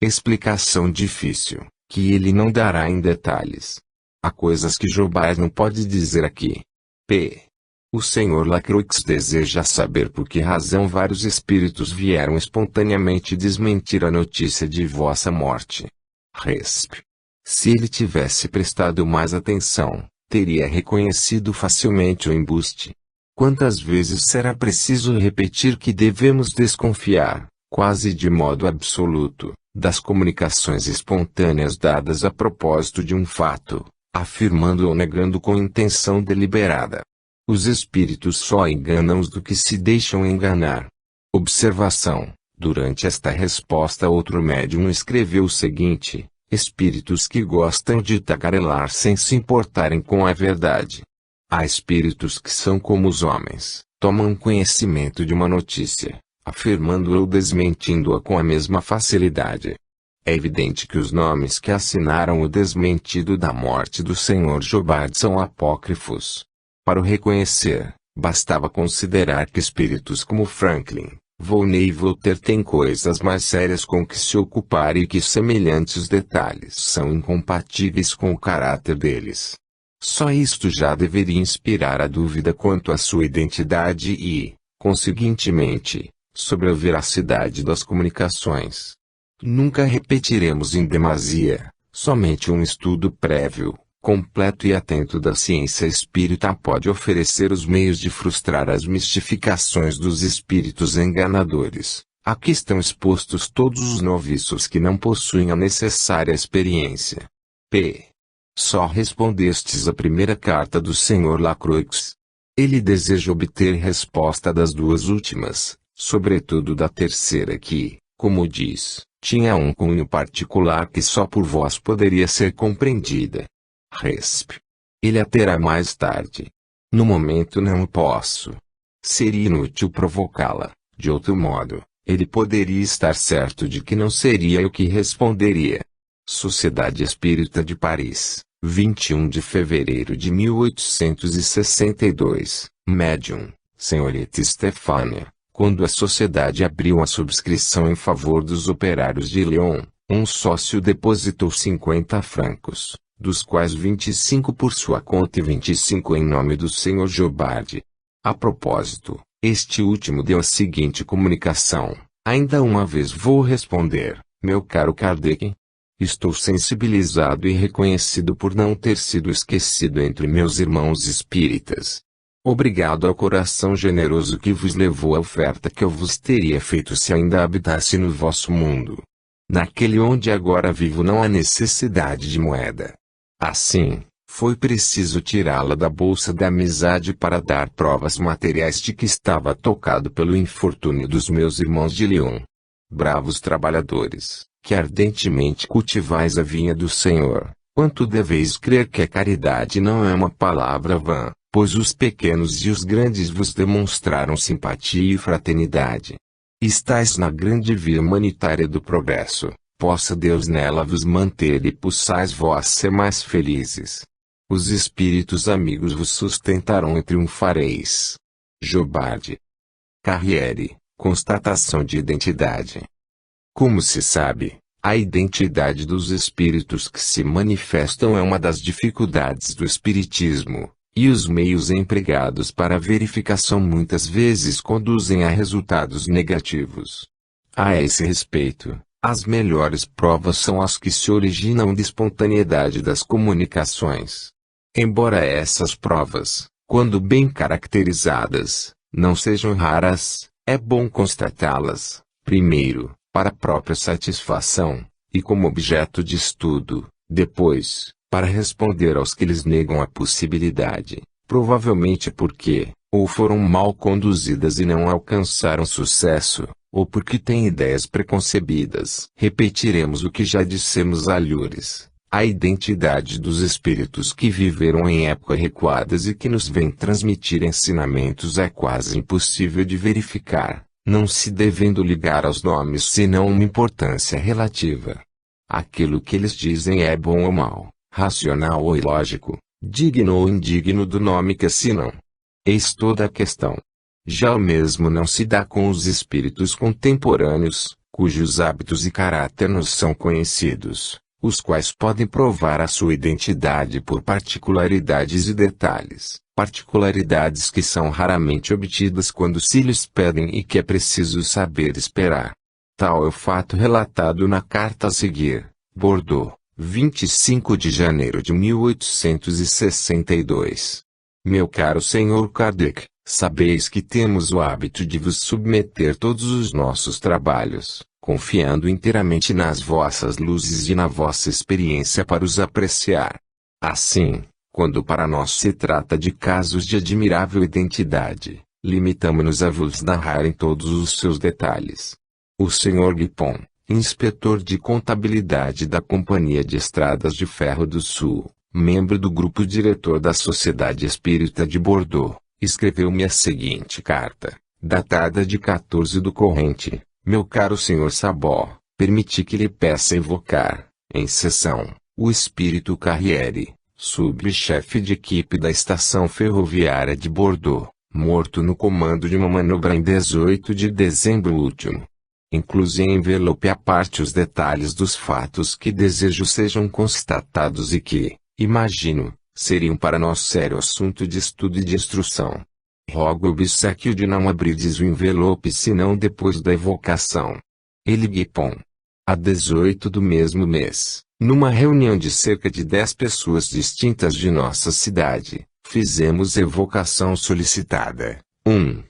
Explicação difícil, que ele não dará em detalhes. Há coisas que Jobard não pode dizer aqui. P. O Sr. Lacroix deseja saber por que razão vários espíritos vieram espontaneamente desmentir a notícia de vossa morte. Resp. Se ele tivesse prestado mais atenção, teria reconhecido facilmente o embuste. Quantas vezes será preciso repetir que devemos desconfiar, quase de modo absoluto, das comunicações espontâneas dadas a propósito de um fato, afirmando ou negando com intenção deliberada. Os espíritos só enganam os do que se deixam enganar. Observação: durante esta resposta outro médium escreveu o seguinte: espíritos que gostam de tagarelar sem se importarem com a verdade. Há espíritos que são como os homens, tomam conhecimento de uma notícia, afirmando ou desmentindo-a com a mesma facilidade. É evidente que os nomes que assinaram o desmentido da morte do Sr. Jobard são apócrifos. Para o reconhecer, bastava considerar que espíritos como Franklin, Volney e Voltaire têm coisas mais sérias com que se ocupar e que semelhantes detalhes são incompatíveis com o caráter deles. Só isto já deveria inspirar a dúvida quanto à sua identidade e, conseguintemente, sobre a veracidade das comunicações. Nunca repetiremos em demasia, somente um estudo prévio, completo e atento da ciência espírita pode oferecer os meios de frustrar as mistificações dos espíritos enganadores. Aqui estão expostos todos os noviços que não possuem a necessária experiência. P. Só respondestes a primeira carta do Sr. Lacroix. Ele deseja obter resposta das duas últimas, sobretudo da terceira que, como diz, tinha um cunho particular que só por vós poderia ser compreendida. Resp. Ele a terá mais tarde. No momento não posso. Seria inútil provocá-la, de outro modo, ele poderia estar certo de que não seria eu que responderia. Sociedade Espírita de Paris, 21 de fevereiro de 1862, Médium, Senhorita Stefânia. Quando a sociedade abriu a subscrição em favor dos operários de Lyon, um sócio depositou 50 francos, dos quais 25 por sua conta e 25 em nome do Sr. Jobard. A propósito, este último deu a seguinte comunicação: ainda uma vez vou responder, meu caro Kardec. Estou sensibilizado e reconhecido por não ter sido esquecido entre meus irmãos espíritas. Obrigado ao coração generoso que vos levou a oferta que eu vos teria feito se ainda habitasse no vosso mundo. Naquele onde agora vivo não há necessidade de moeda. Assim, foi preciso tirá-la da bolsa da amizade para dar provas materiais de que estava tocado pelo infortúnio dos meus irmãos de Lyon. Bravos trabalhadores, que ardentemente cultivais a vinha do Senhor, quanto deveis crer que a caridade não é uma palavra vã, pois os pequenos e os grandes vos demonstraram simpatia e fraternidade. Estais na grande via humanitária do progresso, possa Deus nela vos manter e possais vós ser mais felizes. Os espíritos amigos vos sustentarão e triunfareis. Jobard. Carriere, constatação de identidade. Como se sabe, a identidade dos espíritos que se manifestam é uma das dificuldades do espiritismo, e os meios empregados para a verificação muitas vezes conduzem a resultados negativos. A esse respeito, as melhores provas são as que se originam da espontaneidade das comunicações. Embora essas provas, quando bem caracterizadas, não sejam raras, é bom constatá-las, primeiro, para a própria satisfação, e como objeto de estudo, depois, para responder aos que lhes negam a possibilidade, provavelmente porque, ou foram mal conduzidas e não alcançaram sucesso, ou porque têm ideias preconcebidas. Repetiremos o que já dissemos alhures. A identidade dos espíritos que viveram em épocas recuadas e que nos vêm transmitir ensinamentos é quase impossível de verificar, não se devendo ligar aos nomes senão uma importância relativa. Aquilo que eles dizem é bom ou mal, racional ou ilógico, digno ou indigno do nome que assinam. Eis toda a questão. Já o mesmo não se dá com os espíritos contemporâneos, cujos hábitos e caráter nos são conhecidos, os quais podem provar a sua identidade por particularidades e detalhes, particularidades que são raramente obtidas quando se lhes pedem e que é preciso saber esperar. Tal é o fato relatado na carta a seguir. Bordeaux, 25 de janeiro de 1862. Meu caro Sr. Kardec, sabeis que temos o hábito de vos submeter todos os nossos trabalhos, confiando inteiramente nas vossas luzes e na vossa experiência para os apreciar. Assim, quando para nós se trata de casos de admirável identidade, limitamo-nos a vos narrar em todos os seus detalhes. O Sr. Guipon, inspetor de contabilidade da Companhia de Estradas de Ferro do Sul, membro do grupo diretor da Sociedade Espírita de Bordeaux, escreveu-me a seguinte carta, datada de 14 do corrente. Meu caro Sr. Sabó, permiti que lhe peça evocar, em sessão, o espírito Carriere, subchefe de equipe da estação ferroviária de Bordeaux, morto no comando de uma manobra em 18 de dezembro último. Incluse em envelope à parte os detalhes dos fatos que desejo sejam constatados e que, imagino, seriam para nós sério assunto de estudo e de instrução. Rogo o obséquio de não abrirdes o envelope senão depois da evocação. Ele Guipon. A 18 do mesmo mês, numa reunião de cerca de 10 pessoas distintas de nossa cidade, fizemos evocação solicitada. 1.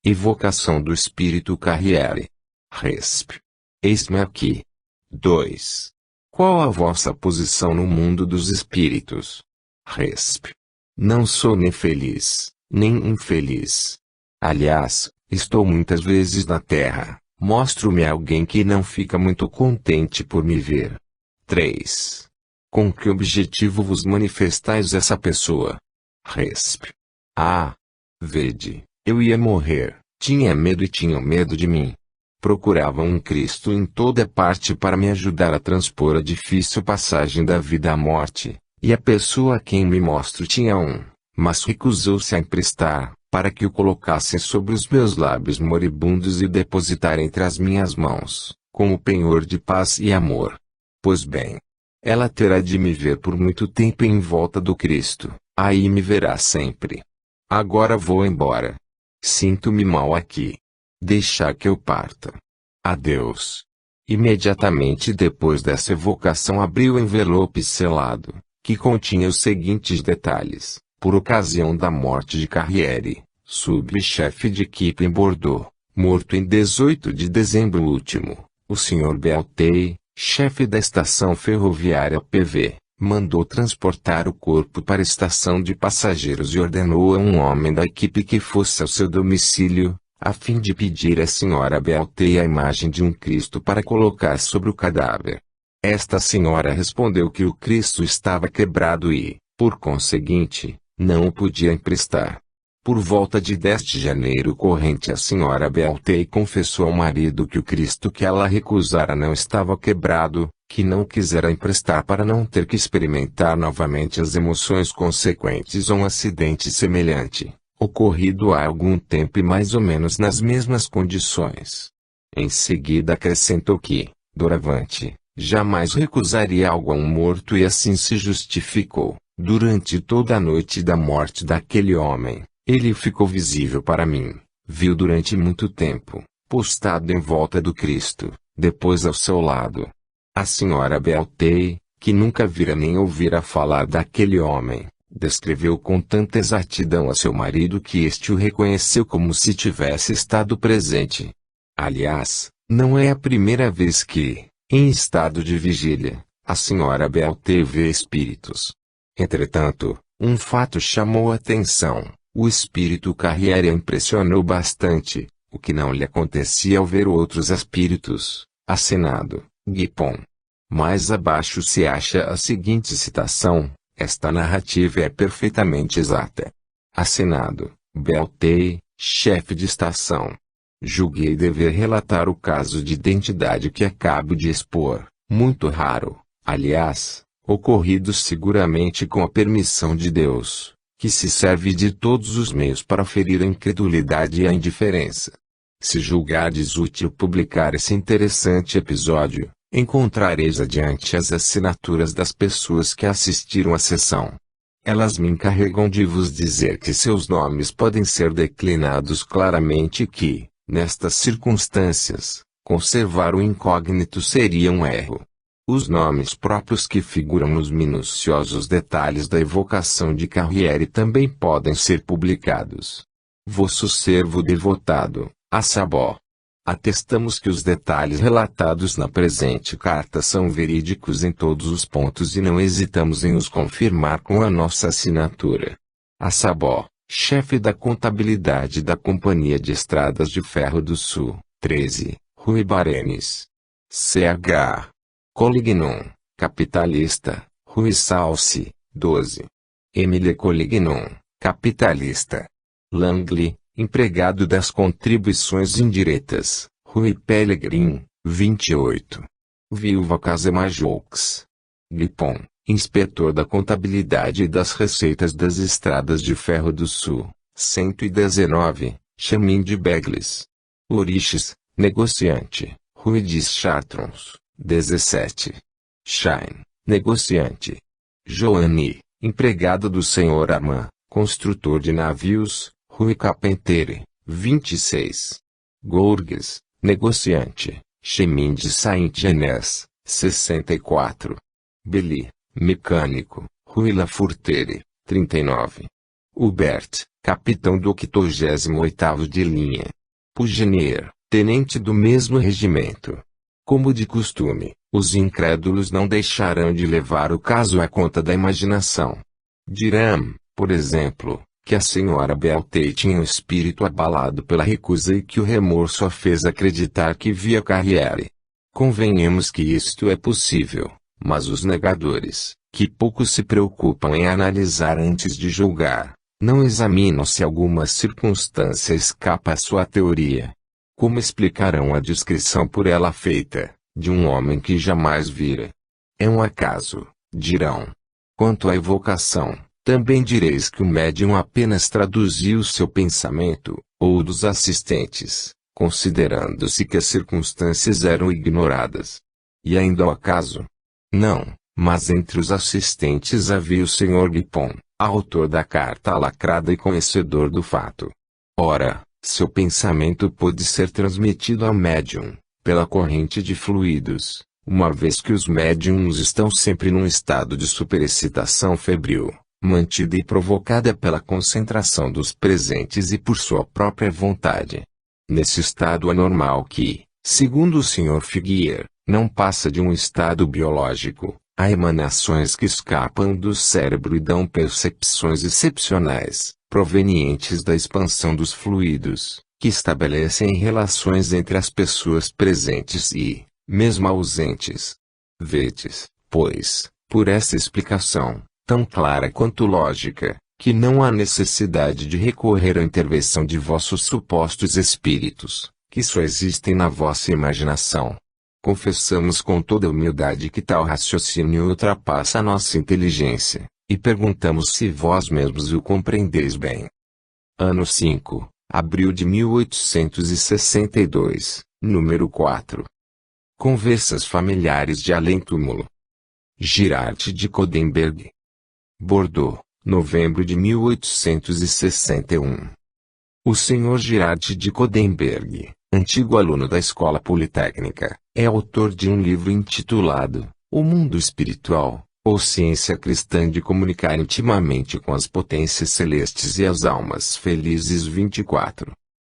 Evocação do espírito Carriere. Resp. Eis-me aqui. 2. Qual a vossa posição no mundo dos espíritos? Resp. Não sou nem feliz, nem infeliz. Aliás, estou muitas vezes na terra, mostro-me alguém que não fica muito contente por me ver. 3. Com que objetivo vos manifestais essa pessoa? Resp. Vede, eu ia morrer, tinha medo e tinham medo de mim. Procuravam um Cristo em toda parte para me ajudar a transpor a difícil passagem da vida à morte, e a pessoa a quem me mostro tinha um, mas recusou-se a emprestar, para que o colocasse sobre os meus lábios moribundos e depositar entre as minhas mãos, como penhor de paz e amor. Pois bem, ela terá de me ver por muito tempo em volta do Cristo, aí me verá sempre. Agora vou embora. Sinto-me mal aqui. Deixar que eu parta. Adeus. Imediatamente depois dessa evocação abri o envelope selado, que continha os seguintes detalhes. Por ocasião da morte de Carriere, subchefe de equipe em Bordeaux, morto em 18 de dezembro último, o Sr. Beltei, chefe da estação ferroviária PV, mandou transportar o corpo para a estação de passageiros e ordenou a um homem da equipe que fosse ao seu domicílio, a fim de pedir à senhora Beltei a imagem de um Cristo para colocar sobre o cadáver. Esta senhora respondeu que o Cristo estava quebrado e, por conseguinte, não o podia emprestar. Por volta de 10 de janeiro corrente a senhora Beltei confessou ao marido que o Cristo que ela recusara não estava quebrado, que não quisera emprestar para não ter que experimentar novamente as emoções consequentes a um acidente semelhante, ocorrido há algum tempo e mais ou menos nas mesmas condições. Em seguida acrescentou que, doravante, jamais recusaria algo a um morto e assim se justificou. Durante toda a noite da morte daquele homem, ele ficou visível para mim, viu durante muito tempo, postado em volta do Cristo, depois ao seu lado. A senhora Beltei, que nunca vira nem ouvira falar daquele homem, descreveu com tanta exatidão a seu marido que este o reconheceu como se tivesse estado presente. Aliás, não é a primeira vez que, em estado de vigília, a senhora Beltei vê espíritos. Entretanto, um fato chamou a atenção. O espírito Carriere a impressionou bastante, o que não lhe acontecia ao ver outros espíritos. Assinado, Guipon. Mais abaixo se acha a seguinte citação. Esta narrativa é perfeitamente exata. Assinado, Beltei, chefe de estação. Julguei dever relatar o caso de identidade que acabo de expor, muito raro, aliás, ocorrido seguramente com a permissão de Deus, que se serve de todos os meios para ferir a incredulidade e a indiferença. Se julgardes útil publicar esse interessante episódio, encontrareis adiante as assinaturas das pessoas que assistiram à sessão. Elas me encarregam de vos dizer que seus nomes podem ser declinados claramente e que, nestas circunstâncias, conservar o incógnito seria um erro. Os nomes próprios que figuram nos minuciosos detalhes da evocação de Carriere também podem ser publicados. Vosso servo devotado, Assabó. Atestamos que os detalhes relatados na presente carta são verídicos em todos os pontos e não hesitamos em os confirmar com a nossa assinatura. Assabó, chefe da contabilidade da Companhia de Estradas de Ferro do Sul, 13, Rui Barenes. Ch. Colignon, capitalista, Rui Salsi, 12. Emile Colignon, capitalista. Langley, empregado das contribuições indiretas, Rui Pellegrin, 28. Viúva Casemajoux. Guipon, inspetor da contabilidade e das receitas das estradas de ferro do Sul, 119, Chamin de Beglis. Loriches, negociante, Rui Chartrons, 17. Shine, negociante. Joanny, empregado do Sr. Armand, construtor de navios, Rui Carpentier, 26. Gourgues, negociante, Chemin de Saint-Genès, 64. Belly, mecânico, Rui Lafourtere, 39. Hubert, capitão do 88º de linha. Pugenier, tenente do mesmo regimento. Como de costume, os incrédulos não deixarão de levar o caso à conta da imaginação. Dirão, por exemplo, que a senhora Beltei tinha o espírito abalado pela recusa e que o remorso a fez acreditar que via Carriere. Convenhamos que isto é possível, mas os negadores, que pouco se preocupam em analisar antes de julgar, não examinam se alguma circunstância escapa à sua teoria. Como explicarão a descrição por ela feita, de um homem que jamais vira? É um acaso, dirão. Quanto à evocação, também direis que o médium apenas traduziu seu pensamento, ou dos assistentes, considerando-se que as circunstâncias eram ignoradas. E ainda ao acaso? Não, mas entre os assistentes havia o Sr. Guipon, autor da carta lacrada e conhecedor do fato. Ora, seu pensamento pôde ser transmitido ao médium, pela corrente de fluidos, uma vez que os médiums estão sempre num estado de superexcitação febril, mantida e provocada pela concentração dos presentes e por sua própria vontade. Nesse estado anormal que, segundo o Sr. Figuier, não passa de um estado biológico, há emanações que escapam do cérebro e dão percepções excepcionais, provenientes da expansão dos fluidos, que estabelecem relações entre as pessoas presentes e, mesmo ausentes. Vedes, pois, por essa explicação, tão clara quanto lógica, que não há necessidade de recorrer à intervenção de vossos supostos espíritos, que só existem na vossa imaginação. Confessamos com toda humildade que tal raciocínio ultrapassa a nossa inteligência, e perguntamos se vós mesmos o compreendeis bem. Ano 5, abril de 1862, número 4. Conversas familiares de além-túmulo. Girard de Codenberg. Bordeaux, novembro de 1861. O Sr. Girard de Codenberg, antigo aluno da Escola Politécnica, é autor de um livro intitulado O Mundo Espiritual, ou Ciência Cristã de Comunicar Intimamente com as Potências Celestes e as Almas Felizes 24.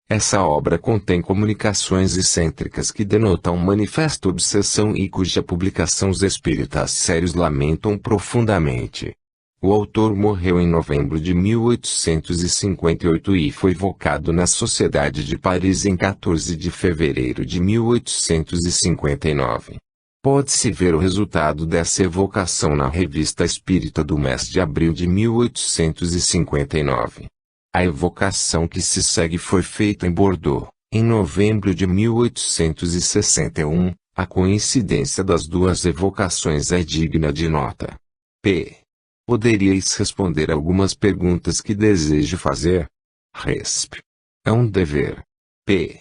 Essa obra contém comunicações excêntricas que denotam manifesta obsessão e cuja publicação os espíritas sérios lamentam profundamente. O autor morreu em novembro de 1858 e foi evocado na Sociedade de Paris em 14 de fevereiro de 1859. Pode-se ver o resultado dessa evocação na Revista Espírita do mês de abril de 1859. A evocação que se segue foi feita em Bordeaux, em novembro de 1861. A coincidência das duas evocações é digna de nota. P. Poderíeis responder algumas perguntas que desejo fazer? Resp. É um dever. P.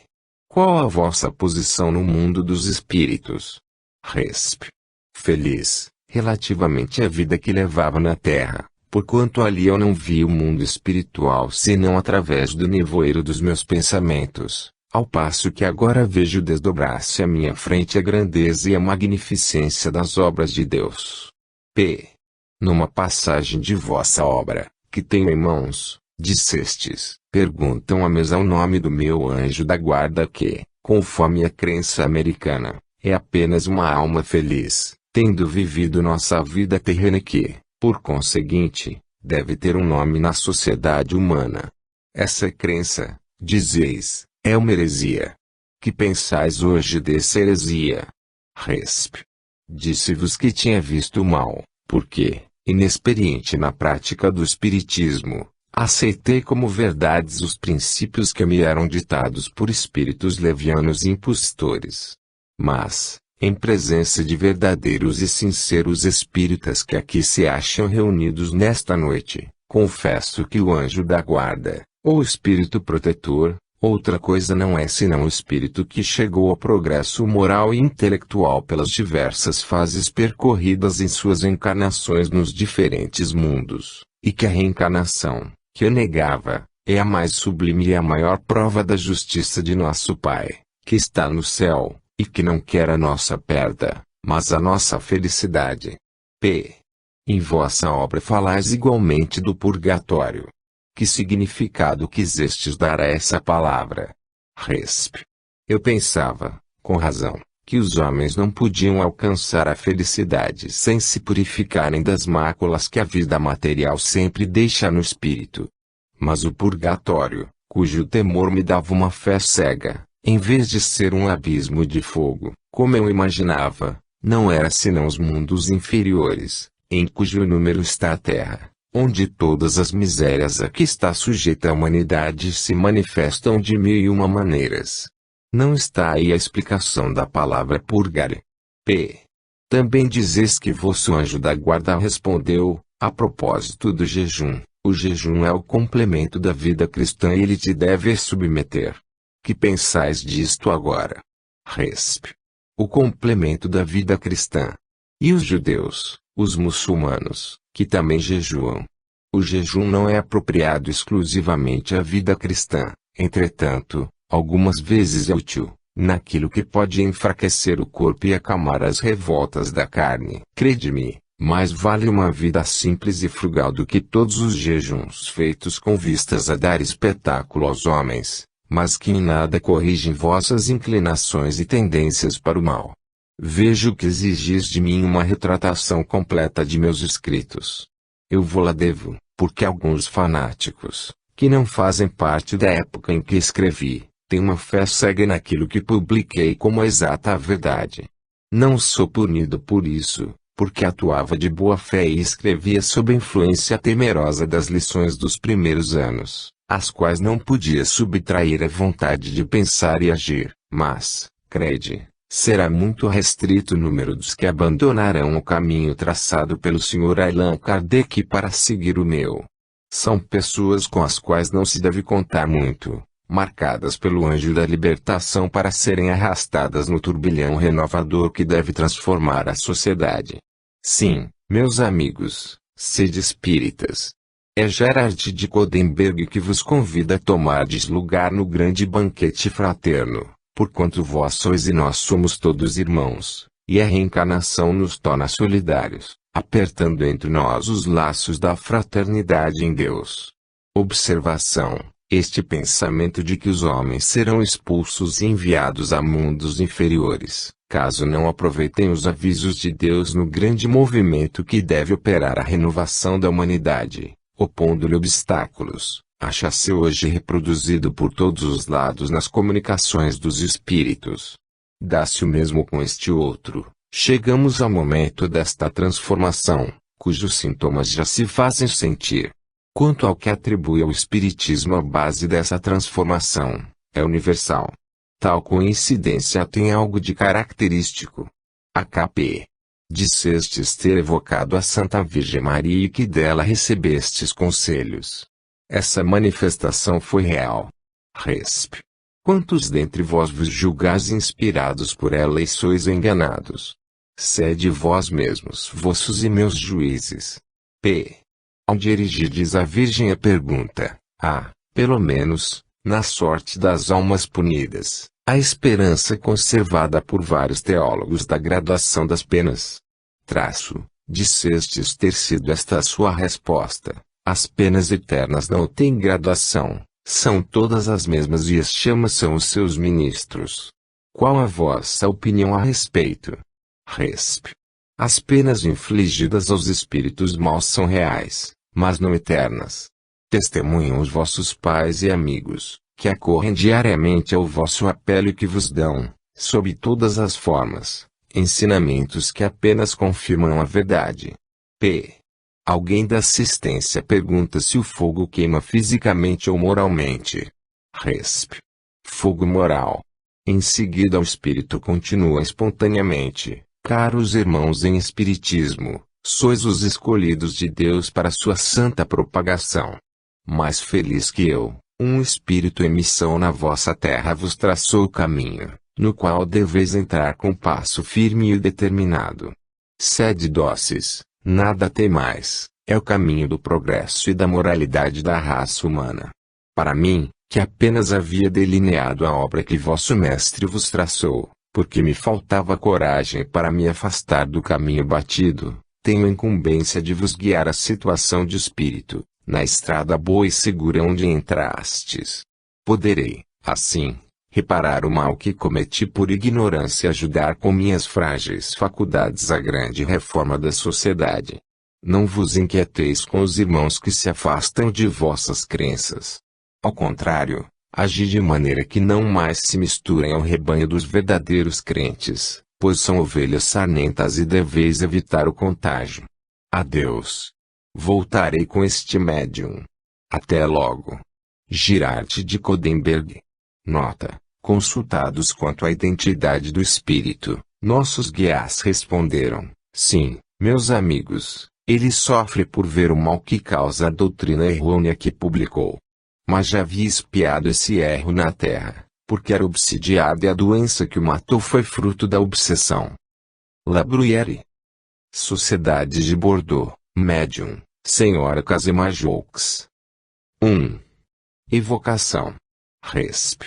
Qual a vossa posição no mundo dos espíritos? Resp. Feliz, relativamente à vida que levava na Terra, porquanto ali eu não vi o mundo espiritual senão através do nevoeiro dos meus pensamentos, ao passo que agora vejo desdobrar-se à minha frente a grandeza e a magnificência das obras de Deus. P. Numa passagem de vossa obra, que tenho em mãos, dissestes, perguntam à mesa o nome do meu anjo da guarda que, conforme a crença americana, é apenas uma alma feliz, tendo vivido nossa vida terrena e que, por conseguinte, deve ter um nome na sociedade humana. Essa crença, dizeis, é uma heresia. Que pensais hoje dessa heresia? Resp. Disse-vos que tinha visto o mal, porque, inexperiente na prática do espiritismo, aceitei como verdades os princípios que me eram ditados por espíritos levianos e impostores. Mas, em presença de verdadeiros e sinceros espíritas que aqui se acham reunidos nesta noite, confesso que o anjo da guarda, ou espírito protetor, outra coisa não é senão o espírito que chegou ao progresso moral e intelectual pelas diversas fases percorridas em suas encarnações nos diferentes mundos, e que a reencarnação, que eu negava, é a mais sublime e a maior prova da justiça de nosso Pai, que está no céu, e que não quer a nossa perda, mas a nossa felicidade. P. Em vossa obra falais igualmente do purgatório. Que significado quisestes dar a essa palavra? Resp. Eu pensava, com razão, que os homens não podiam alcançar a felicidade sem se purificarem das máculas que a vida material sempre deixa no espírito. Mas o purgatório, cujo temor me dava uma fé cega, em vez de ser um abismo de fogo, como eu imaginava, não era senão os mundos inferiores, em cujo número está a Terra, onde todas as misérias a que está sujeita a humanidade se manifestam de mil e uma maneiras. Não está aí a explicação da palavra purgar. P. Também dizeis que vosso anjo da guarda respondeu, a propósito do jejum, o jejum é o complemento da vida cristã e ele te deve submeter. Que pensais disto agora? Resp. O complemento da vida cristã. E os judeus, os muçulmanos, que também jejuam. O jejum não é apropriado exclusivamente à vida cristã, entretanto, algumas vezes é útil, naquilo que pode enfraquecer o corpo e acalmar as revoltas da carne. Crede-me, mais vale uma vida simples e frugal do que todos os jejuns feitos com vistas a dar espetáculo aos homens, mas que em nada corrigem vossas inclinações e tendências para o mal. Vejo que exigis de mim uma retratação completa de meus escritos. Eu vou-la devo, porque alguns fanáticos, que não fazem parte da época em que escrevi, têm uma fé cega naquilo que publiquei como exata a verdade. Não sou punido por isso, porque atuava de boa fé e escrevia sob a influência temerosa das lições dos primeiros anos, as quais não podia subtrair a vontade de pensar e agir, mas, crede, será muito restrito o número dos que abandonarão o caminho traçado pelo Sr. Allan Kardec para seguir o meu. São pessoas com as quais não se deve contar muito, marcadas pelo anjo da libertação para serem arrastadas no turbilhão renovador que deve transformar a sociedade. Sim, meus amigos, sede espíritas. É Gerard de Codenberg que vos convida a tomardes lugar no grande banquete fraterno, porquanto vós sois e nós somos todos irmãos, e a reencarnação nos torna solidários, apertando entre nós os laços da fraternidade em Deus. Observação: este pensamento de que os homens serão expulsos e enviados a mundos inferiores, caso não aproveitem os avisos de Deus no grande movimento que deve operar a renovação da humanidade, opondo-lhe obstáculos, acha-se hoje reproduzido por todos os lados nas comunicações dos espíritos. Dá-se o mesmo com este outro. Chegamos ao momento desta transformação, cujos sintomas já se fazem sentir. Quanto ao que atribui ao espiritismo a base dessa transformação, é universal. Tal coincidência tem algo de característico. AKP. Dissestes ter evocado a Santa Virgem Maria e que dela recebestes conselhos. Essa manifestação foi real. Resp. Quantos dentre vós vos julgais inspirados por ela e sois enganados? Sede vós mesmos vossos e meus juízes. P. Ao dirigirdes à Virgem a pergunta, pelo menos, na sorte das almas punidas, a esperança conservada por vários teólogos da graduação das penas. Dissestes ter sido esta a sua resposta. As penas eternas não têm graduação, são todas as mesmas e as chamas são os seus ministros. Qual a vossa opinião a respeito? Resp. As penas infligidas aos espíritos maus são reais, mas não eternas. Testemunham os vossos pais e amigos, que acorrem diariamente ao vosso apelo e que vos dão, sob todas as formas, ensinamentos que apenas confirmam a verdade. P. Alguém da assistência pergunta se o fogo queima fisicamente ou moralmente. Resp. Fogo moral. Em seguida o espírito continua espontaneamente. Caros irmãos em espiritismo, sois os escolhidos de Deus para sua santa propagação. Mais feliz que eu, um espírito em missão na vossa terra vos traçou o caminho, no qual deveis entrar com passo firme e determinado. Sede dóceis, nada temais, é o caminho do progresso e da moralidade da raça humana. Para mim, que apenas havia delineado a obra que vosso mestre vos traçou, porque me faltava coragem para me afastar do caminho batido, tenho a incumbência de vos guiar à situação de espírito, na estrada boa e segura onde entrastes. Poderei, assim, reparar o mal que cometi por ignorância e ajudar com minhas frágeis faculdades a grande reforma da sociedade. Não vos inquieteis com os irmãos que se afastam de vossas crenças. Ao contrário, agi de maneira que não mais se misturem ao rebanho dos verdadeiros crentes, pois são ovelhas sarmentas e deveis evitar o contágio. Adeus. Voltarei com este médium. Até logo. Girard de Codenberg. Nota: consultados quanto à identidade do espírito, nossos guias responderam: sim, meus amigos, ele sofre por ver o mal que causa a doutrina errônea que publicou. Mas já havia espiado esse erro na terra, porque era obsidiado e a doença que o matou foi fruto da obsessão. La Bruyère. Sociedade de Bordeaux, Médium, Senhora Casemajoux. 1. Evocação. Resp.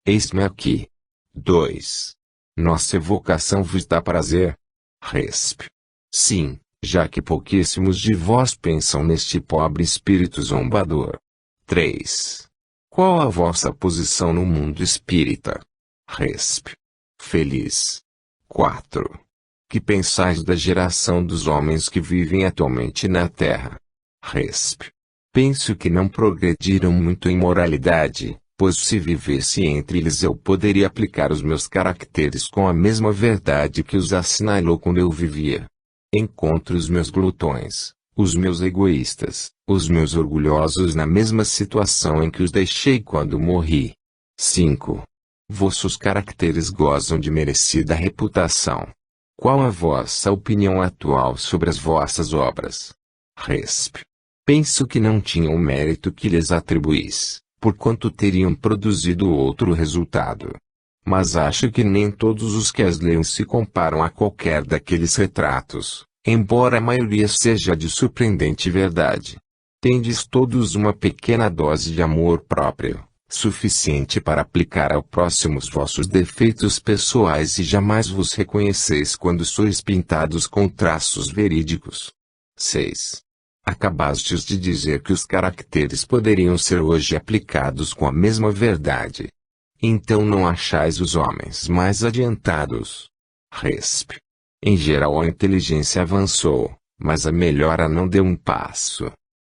Eis-me aqui. 2. Nossa evocação vos dá prazer? Resp. Sim, já que pouquíssimos de vós pensam neste pobre espírito zombador. 3. Qual a vossa posição no mundo espírita? Resp. Feliz. 4. Que pensais da geração dos homens que vivem atualmente na Terra? Resp. Penso que não progrediram muito em moralidade, pois se vivesse entre eles eu poderia aplicar os meus caracteres com a mesma verdade que os assinalou quando eu vivia. Encontro os meus glutões, os meus egoístas, os meus orgulhosos na mesma situação em que os deixei quando morri. 5. Vossos caracteres gozam de merecida reputação. Qual a vossa opinião atual sobre as vossas obras? Resp. Penso que não tinham o mérito que lhes atribuís, porquanto teriam produzido outro resultado. Mas acho que nem todos os que as leiam se comparam a qualquer daqueles retratos, embora a maioria seja de surpreendente verdade. Tendes todos uma pequena dose de amor próprio, suficiente para aplicar ao próximo os vossos defeitos pessoais e jamais vos reconheceis quando sois pintados com traços verídicos. 6. Acabastes de dizer que os caracteres poderiam ser hoje aplicados com a mesma verdade. Então não achais os homens mais adiantados? Resp. Em geral a inteligência avançou, mas a melhora não deu um passo.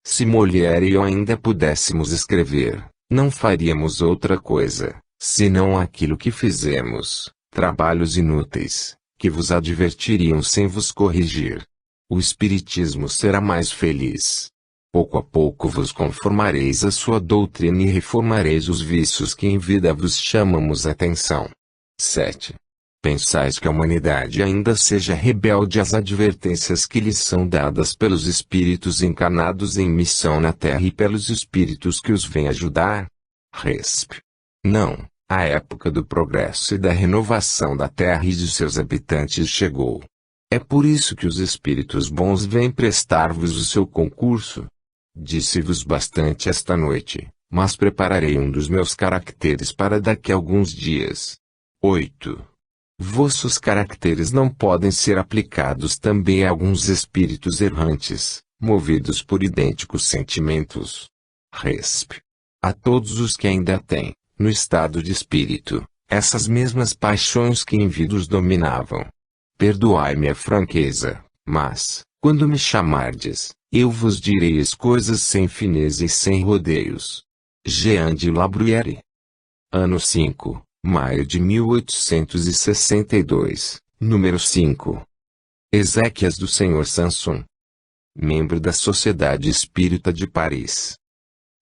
Se Molière e eu ainda pudéssemos escrever, não faríamos outra coisa, senão aquilo que fizemos, trabalhos inúteis, que vos advertiriam sem vos corrigir. O espiritismo será mais feliz. Pouco a pouco vos conformareis à sua doutrina e reformareis os vícios que em vida vos chamamos a atenção. 7. Pensais que a humanidade ainda seja rebelde às advertências que lhes são dadas pelos espíritos encarnados em missão na Terra e pelos espíritos que os vêm ajudar? Resp. Não, A época do progresso e da renovação da terra e de seus habitantes chegou. É por isso que os espíritos bons vêm prestar-vos o seu concurso. Disse-vos bastante esta noite, mas prepararei um dos meus caracteres para daqui a alguns dias. 8. Vossos caracteres não podem ser aplicados também a alguns espíritos errantes, movidos por idênticos sentimentos. Resp. A todos os que ainda têm, no estado de espírito, essas mesmas paixões que em vida os dominavam. Perdoai-me a franqueza, mas, quando me chamardes, eu vos direi as coisas sem fineza e sem rodeios. Jean de La Bruyère. Ano 5, maio de 1862, número 5. Ezequias do Senhor Sanson. Membro da Sociedade Espírita de Paris.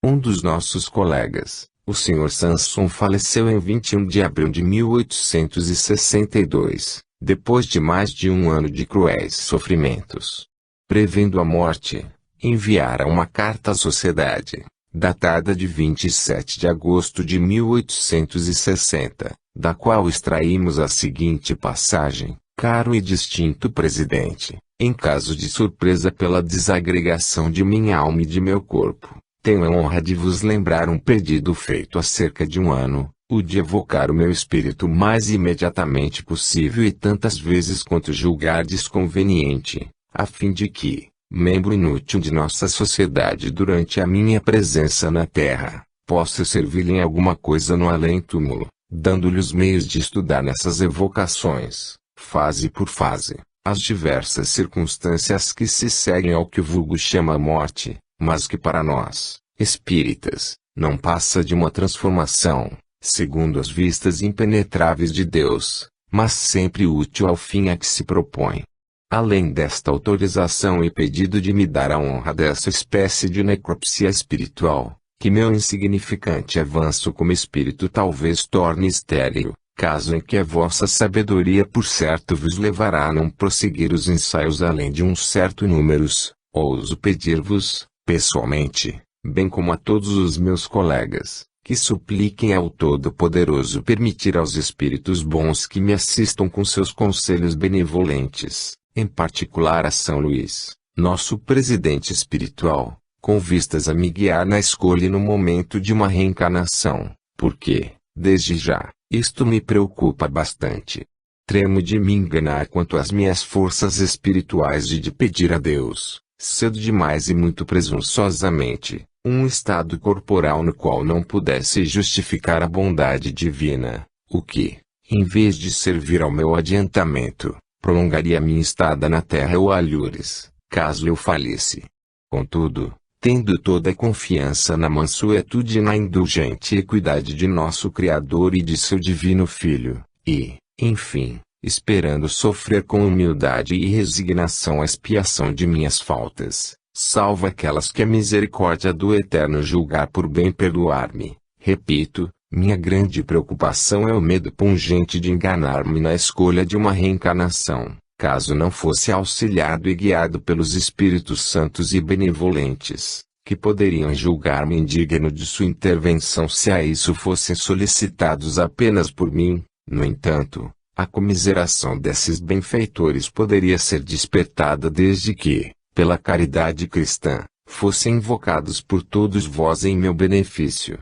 Um dos nossos colegas, o Sr. Sanson, faleceu em 21 de abril de 1862, depois de mais de um ano de cruéis sofrimentos. Prevendo a morte, enviara uma carta à Sociedade, datada de 27 de agosto de 1860, da qual extraímos a seguinte passagem: caro e distinto presidente, em caso de surpresa pela desagregação de minha alma e de meu corpo, tenho a honra de vos lembrar um pedido feito há cerca de um ano, o de evocar o meu espírito mais imediatamente possível e tantas vezes quanto julgardes conveniente, a fim de que, membro inútil de nossa sociedade durante a minha presença na Terra, possa servir-lhe em alguma coisa no além-túmulo, dando-lhe os meios de estudar nessas evocações, fase por fase, as diversas circunstâncias que se seguem ao que o vulgo chama morte, mas que para nós, espíritas, não passa de uma transformação, segundo as vistas impenetráveis de Deus, mas sempre útil ao fim a que se propõe. Além desta autorização e pedido de me dar a honra dessa espécie de necropsia espiritual, que meu insignificante avanço como espírito talvez torne estéril, caso em que a vossa sabedoria por certo vos levará a não prosseguir os ensaios além de um certo números, ouso pedir-vos, pessoalmente, bem como a todos os meus colegas, que supliquem ao Todo-Poderoso permitir aos espíritos bons que me assistam com seus conselhos benevolentes, em particular a São Luís, nosso presidente espiritual, com vistas a me guiar na escolha e no momento de uma reencarnação, porque, desde já, isto me preocupa bastante. Tremo de me enganar quanto às minhas forças espirituais e de pedir a Deus, cedo demais e muito presunçosamente, um estado corporal no qual não pudesse justificar a bondade divina, o que, em vez de servir ao meu adiantamento, prolongaria minha estada na terra ou alhures, caso eu falisse. Contudo, tendo toda a confiança na mansuetude e na indulgente equidade de nosso Criador e de seu divino Filho, e, enfim, esperando sofrer com humildade e resignação a expiação de minhas faltas, salvo aquelas que a misericórdia do Eterno julgar por bem perdoar-me, repito, minha grande preocupação é o medo pungente de enganar-me na escolha de uma reencarnação, caso não fosse auxiliado e guiado pelos Espíritos Santos e Benevolentes, que poderiam julgar-me indigno de sua intervenção se a isso fossem solicitados apenas por mim. No entanto, a comiseração desses benfeitores poderia ser despertada desde que, pela caridade cristã, fossem invocados por todos vós em meu benefício.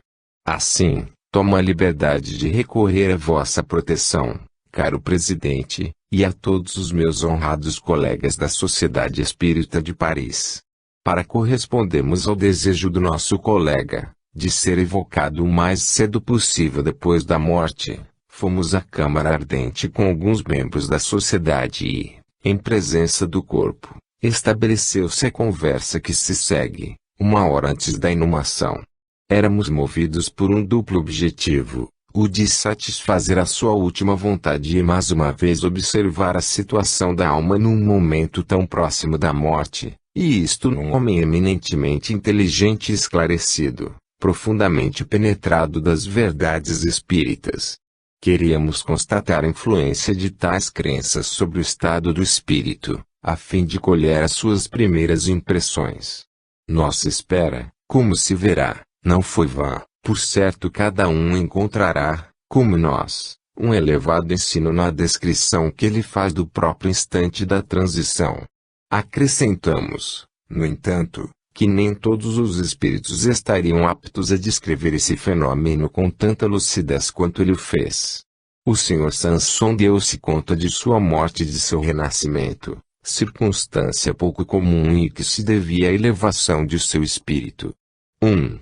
Assim, tomo a liberdade de recorrer à vossa proteção, caro presidente, e a todos os meus honrados colegas da Sociedade Espírita de Paris, para correspondermos ao desejo do nosso colega, de ser evocado o mais cedo possível depois da morte. Fomos à Câmara Ardente com alguns membros da sociedade e, em presença do corpo, estabeleceu-se a conversa que se segue, uma hora antes da inumação. Éramos movidos por um duplo objetivo, o de satisfazer a sua última vontade e mais uma vez observar a situação da alma num momento tão próximo da morte, e isto num homem eminentemente inteligente e esclarecido, profundamente penetrado das verdades espíritas. Queríamos constatar a influência de tais crenças sobre o estado do espírito, a fim de colher as suas primeiras impressões. Nossa espera, como se verá, não foi vã, por certo cada um encontrará, Como nós, um elevado ensino na descrição que ele faz do próprio instante da transição. Acrescentamos, no entanto, que nem todos os espíritos estariam aptos a descrever esse fenômeno com tanta lucidez quanto ele o fez. O Sr. Sanson deu-se conta de sua morte e de seu renascimento, circunstância pouco comum e que se devia à elevação de seu espírito. 1.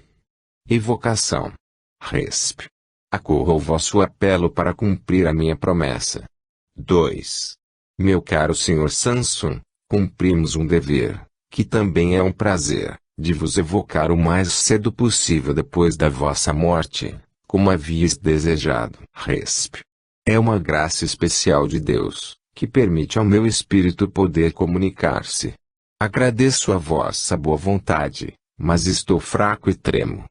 Evocação. Resp. Acorro ao vosso apelo para cumprir a minha promessa. 2. Meu caro Sr. Sanson, cumprimos um dever, que também é um prazer, de vos evocar o mais cedo possível depois da vossa morte, como havíeis desejado. Resp. É uma graça especial de Deus, que permite ao meu espírito poder comunicar-se. Agradeço a vossa boa vontade, mas estou fraco e tremo.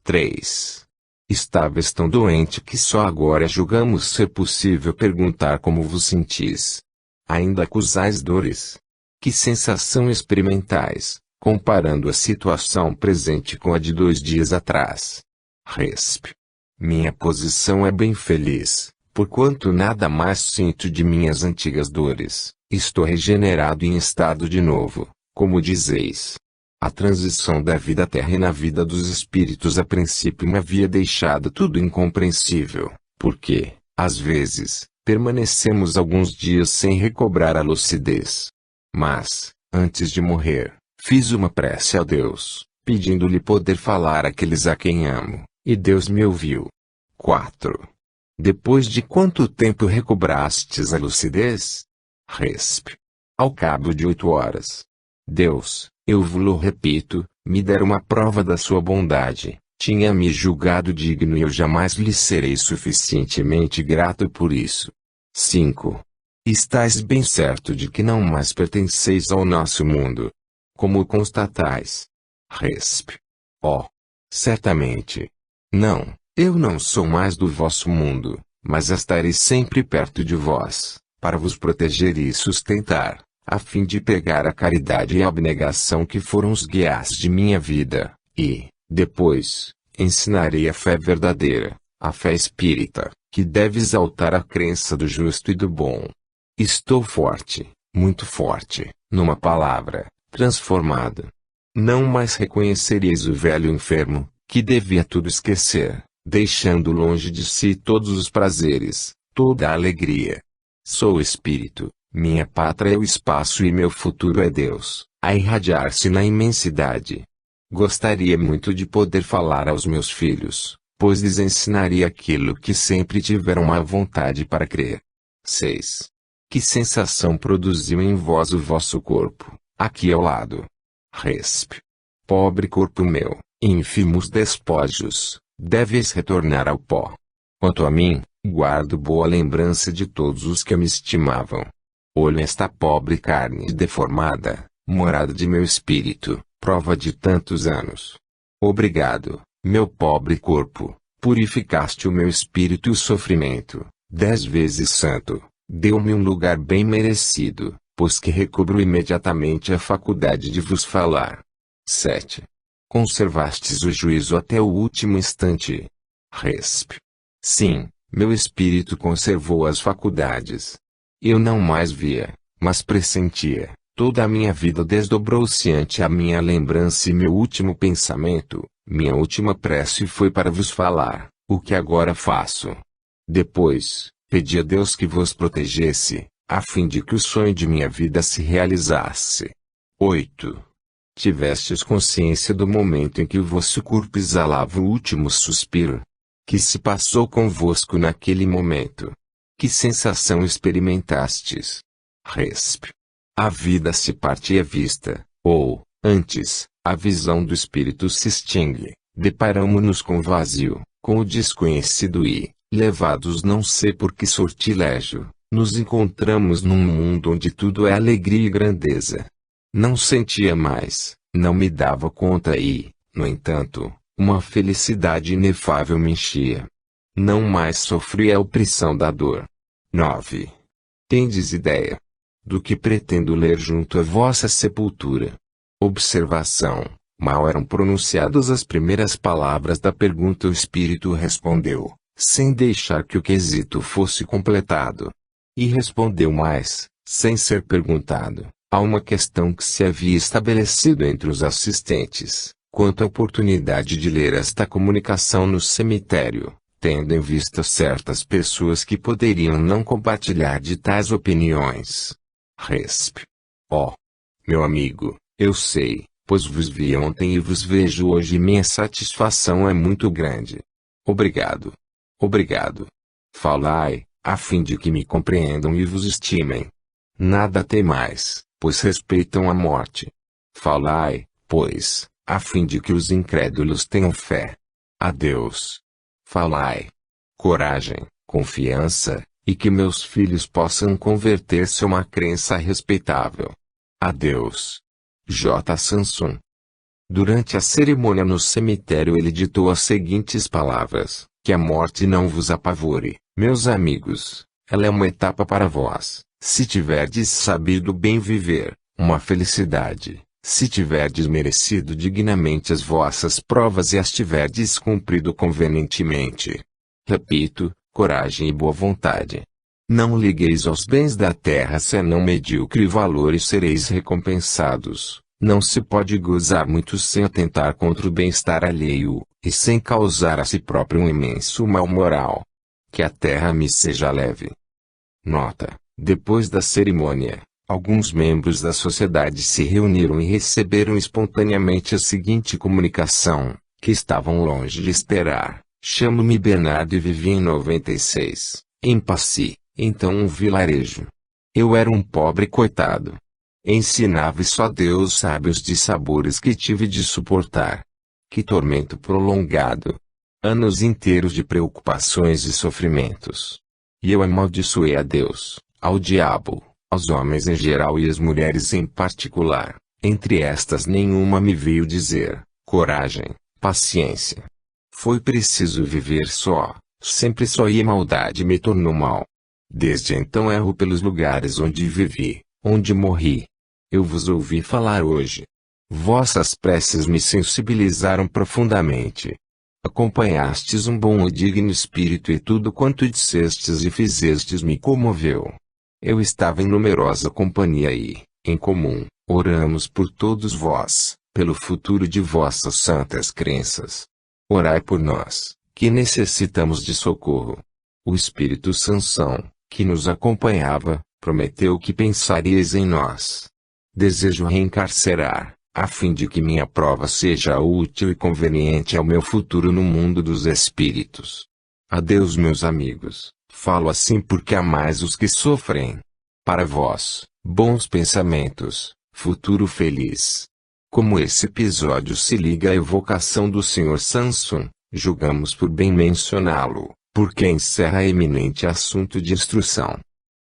3. Estáveis tão doente que só agora julgamos ser possível perguntar como vos sentis. Ainda acusais dores? Que sensação experimentais, comparando a situação presente com a de 2 dias atrás? Resp. Minha posição é bem feliz, porquanto nada mais sinto de minhas antigas dores. Estou regenerado em estado de novo, como dizeis. A transição da vida terrena à vida dos espíritos a princípio me havia deixado tudo incompreensível, porque, às vezes, permanecemos alguns dias sem recobrar a lucidez. Mas, antes de morrer, fiz uma prece a Deus, pedindo-lhe poder falar àqueles a quem amo, e Deus me ouviu. 4. Depois de quanto tempo recobrastes a lucidez? Resp. Ao cabo de 8 horas. Deus, eu vos repito, me dera uma prova da sua bondade, tinha-me julgado digno e eu jamais lhe serei suficientemente grato por isso. 5. Estais bem certo de que não mais pertenceis ao nosso mundo. Como o constatais? Resp. Oh. Certamente. Não, eu não sou mais do vosso mundo, mas estarei sempre perto de vós, para vos proteger e sustentar, a fim de pegar a caridade e a abnegação que foram os guias de minha vida, e, depois, ensinarei a fé verdadeira, a fé espírita, que deve exaltar a crença do justo e do bom. Estou forte, muito forte, numa palavra, transformado. Não mais reconhecereis o velho enfermo, que devia tudo esquecer, deixando longe de si todos os prazeres, toda a alegria. Sou espírito, minha pátria é o espaço e meu futuro é Deus, a irradiar-se na imensidade. Gostaria muito de poder falar aos meus filhos, pois lhes ensinaria aquilo que sempre tiveram uma vontade para crer. 6. Que sensação produziu em vós o vosso corpo, aqui ao lado? Resp. Pobre corpo meu, ínfimos despojos, deveis retornar ao pó. Quanto a mim, guardo boa lembrança de todos os que me estimavam. Olha esta pobre carne deformada, morada de meu espírito, prova de tantos anos. Obrigado, meu pobre corpo, purificaste o meu espírito e o sofrimento, 10 vezes santo, deu-me um lugar bem merecido, pois que recobro imediatamente a faculdade de vos falar. 7. Conservastes o juízo até o último instante. Resp. Sim, meu espírito conservou as faculdades. Eu não mais via, mas pressentia. Toda a minha vida desdobrou-se ante a minha lembrança e meu último pensamento, minha última prece foi para vos falar, o que agora faço. Depois, pedi a Deus que vos protegesse, a fim de que o sonho de minha vida se realizasse. 8. Tivestes consciência do momento em que o vosso corpo exalava o último suspiro? Que se passou convosco naquele momento? Que sensação experimentastes? Resp. A vida se parte e é vista, ou, antes, a visão do espírito se extingue, deparamo-nos com o vazio, com o desconhecido e, levados não sei por que sortilégio, nos encontramos num mundo onde tudo é alegria e grandeza. Não sentia mais, não me dava conta e, no entanto, uma felicidade inefável me enchia. Não mais sofria a opressão da dor. 9. Tendes ideia do que pretendo ler junto à vossa sepultura? Observação. Mal eram pronunciadas as primeiras palavras da pergunta, o espírito respondeu: sem deixar que o quesito fosse completado. E respondeu mais, sem ser perguntado, a uma questão que se havia estabelecido entre os assistentes, quanto à oportunidade de ler esta comunicação no cemitério, tendo em vista certas pessoas que poderiam não compartilhar de tais opiniões. Resp. Ó, meu amigo, eu sei, pois vos vi ontem e vos vejo hoje e minha satisfação é muito grande. Obrigado. Obrigado. Falai, a fim de que me compreendam e vos estimem. Nada temais, pois respeitam a morte. Falai, pois, a fim de que os incrédulos tenham fé. Adeus. Falai. Coragem, confiança, e que meus filhos possam converter-se a uma crença respeitável. Adeus. J. Samson. Durante a cerimônia no cemitério ele ditou as seguintes palavras: que a morte não vos apavore, meus amigos, ela é uma etapa para vós, se tiverdes sabido bem viver, uma felicidade, se tiverdes merecido dignamente as vossas provas e as tiverdes cumprido convenientemente. Repito, coragem e boa vontade. Não ligueis aos bens da terra senão medíocre valor e sereis recompensados. Não se pode gozar muito sem atentar contra o bem-estar alheio, e sem causar a si próprio um imenso mal moral. Que a terra me seja leve. Nota: depois da cerimônia, alguns membros da sociedade se reuniram e receberam espontaneamente a seguinte comunicação, que estavam longe de esperar: chamo-me Bernardo e vivi em 96, em Passy, então um vilarejo. Eu era um pobre coitado. Ensinava e só Deus sabe os dissabores que tive de suportar. Que tormento prolongado! Anos inteiros de preocupações e sofrimentos. E eu amaldiçoei a Deus, ao diabo, aos homens em geral e às mulheres em particular. Entre estas nenhuma me veio dizer: coragem, paciência. Foi preciso viver só, sempre só, e a maldade me tornou mal. Desde então erro pelos lugares onde vivi, onde morri. Eu vos ouvi falar hoje. Vossas preces me sensibilizaram profundamente. Acompanhastes um bom e digno espírito e tudo quanto dissestes e fizestes me comoveu. Eu estava em numerosa companhia e, em comum, oramos por todos vós, pelo futuro de vossas santas crenças. Orai por nós, que necessitamos de socorro. O espírito Sansão, que nos acompanhava, prometeu que pensaríeis em nós. Desejo reencarcerar, a fim de que minha prova seja útil e conveniente ao meu futuro no mundo dos espíritos. Adeus, meus amigos, falo assim porque amais os que sofrem. Para vós, bons pensamentos, futuro feliz. Como esse episódio se liga à evocação do Sr. Samson, julgamos por bem mencioná-lo, porque encerra eminente assunto de instrução.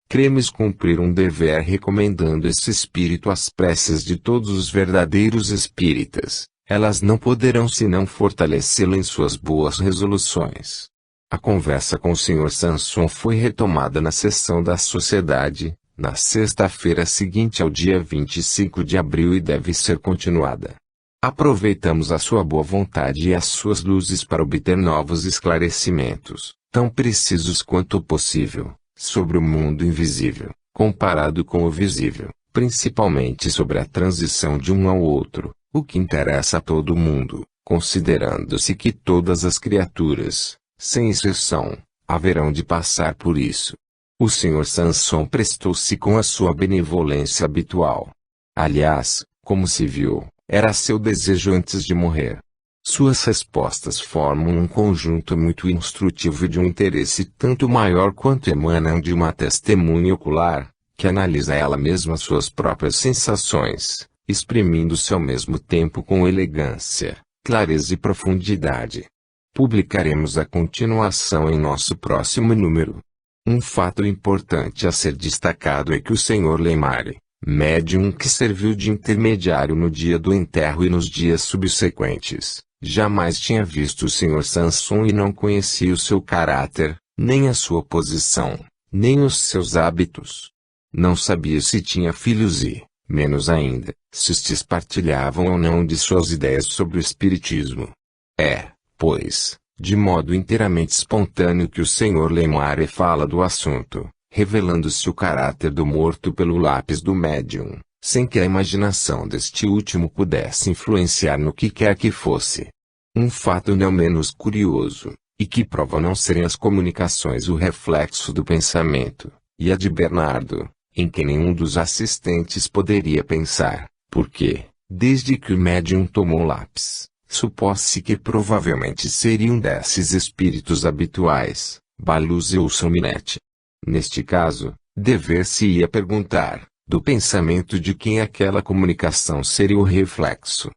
Cremos cumprir um dever recomendando esse espírito às preces de todos os verdadeiros espíritas. Elas não poderão senão fortalecê-lo em suas boas resoluções. A conversa com o Sr. Samson foi retomada na sessão da sociedade, na sexta-feira seguinte ao dia 25 de abril e deve ser continuada. Aproveitamos a sua boa vontade e as suas luzes para obter novos esclarecimentos, tão precisos quanto possível, sobre o mundo invisível, comparado com o visível, principalmente sobre a transição de um ao outro, o que interessa a todo mundo, considerando-se que todas as criaturas, sem exceção, haverão de passar por isso. O Sr. Samson prestou-se com a sua benevolência habitual. Aliás, como se viu, era seu desejo antes de morrer. Suas respostas formam um conjunto muito instrutivo e de um interesse tanto maior quanto emanam de uma testemunha ocular, que analisa ela mesma suas próprias sensações, exprimindo-se ao mesmo tempo com elegância, clareza e profundidade. Publicaremos a continuação em nosso próximo número. Um fato importante a ser destacado é que o Sr. Leymare, médium que serviu de intermediário no dia do enterro e nos dias subsequentes, jamais tinha visto o Sr. Samson e não conhecia o seu caráter, nem a sua posição, nem os seus hábitos. Não sabia se tinha filhos e, menos ainda, se estes partilhavam ou não de suas ideias sobre o espiritismo. É, pois, de modo inteiramente espontâneo que o Sr. Lemare fala do assunto, revelando-se o caráter do morto pelo lápis do médium, sem que a imaginação deste último pudesse influenciar no que quer que fosse. Um fato não menos curioso, e que prova não serem as comunicações o reflexo do pensamento, e a de Bernardo, em que nenhum dos assistentes poderia pensar, porque, desde que o médium tomou o lápis, supôs-se que provavelmente seria um desses espíritos habituais, Baluzzi ou Sominete. Neste caso, dever-se-ia perguntar, do pensamento de quem aquela comunicação seria o reflexo.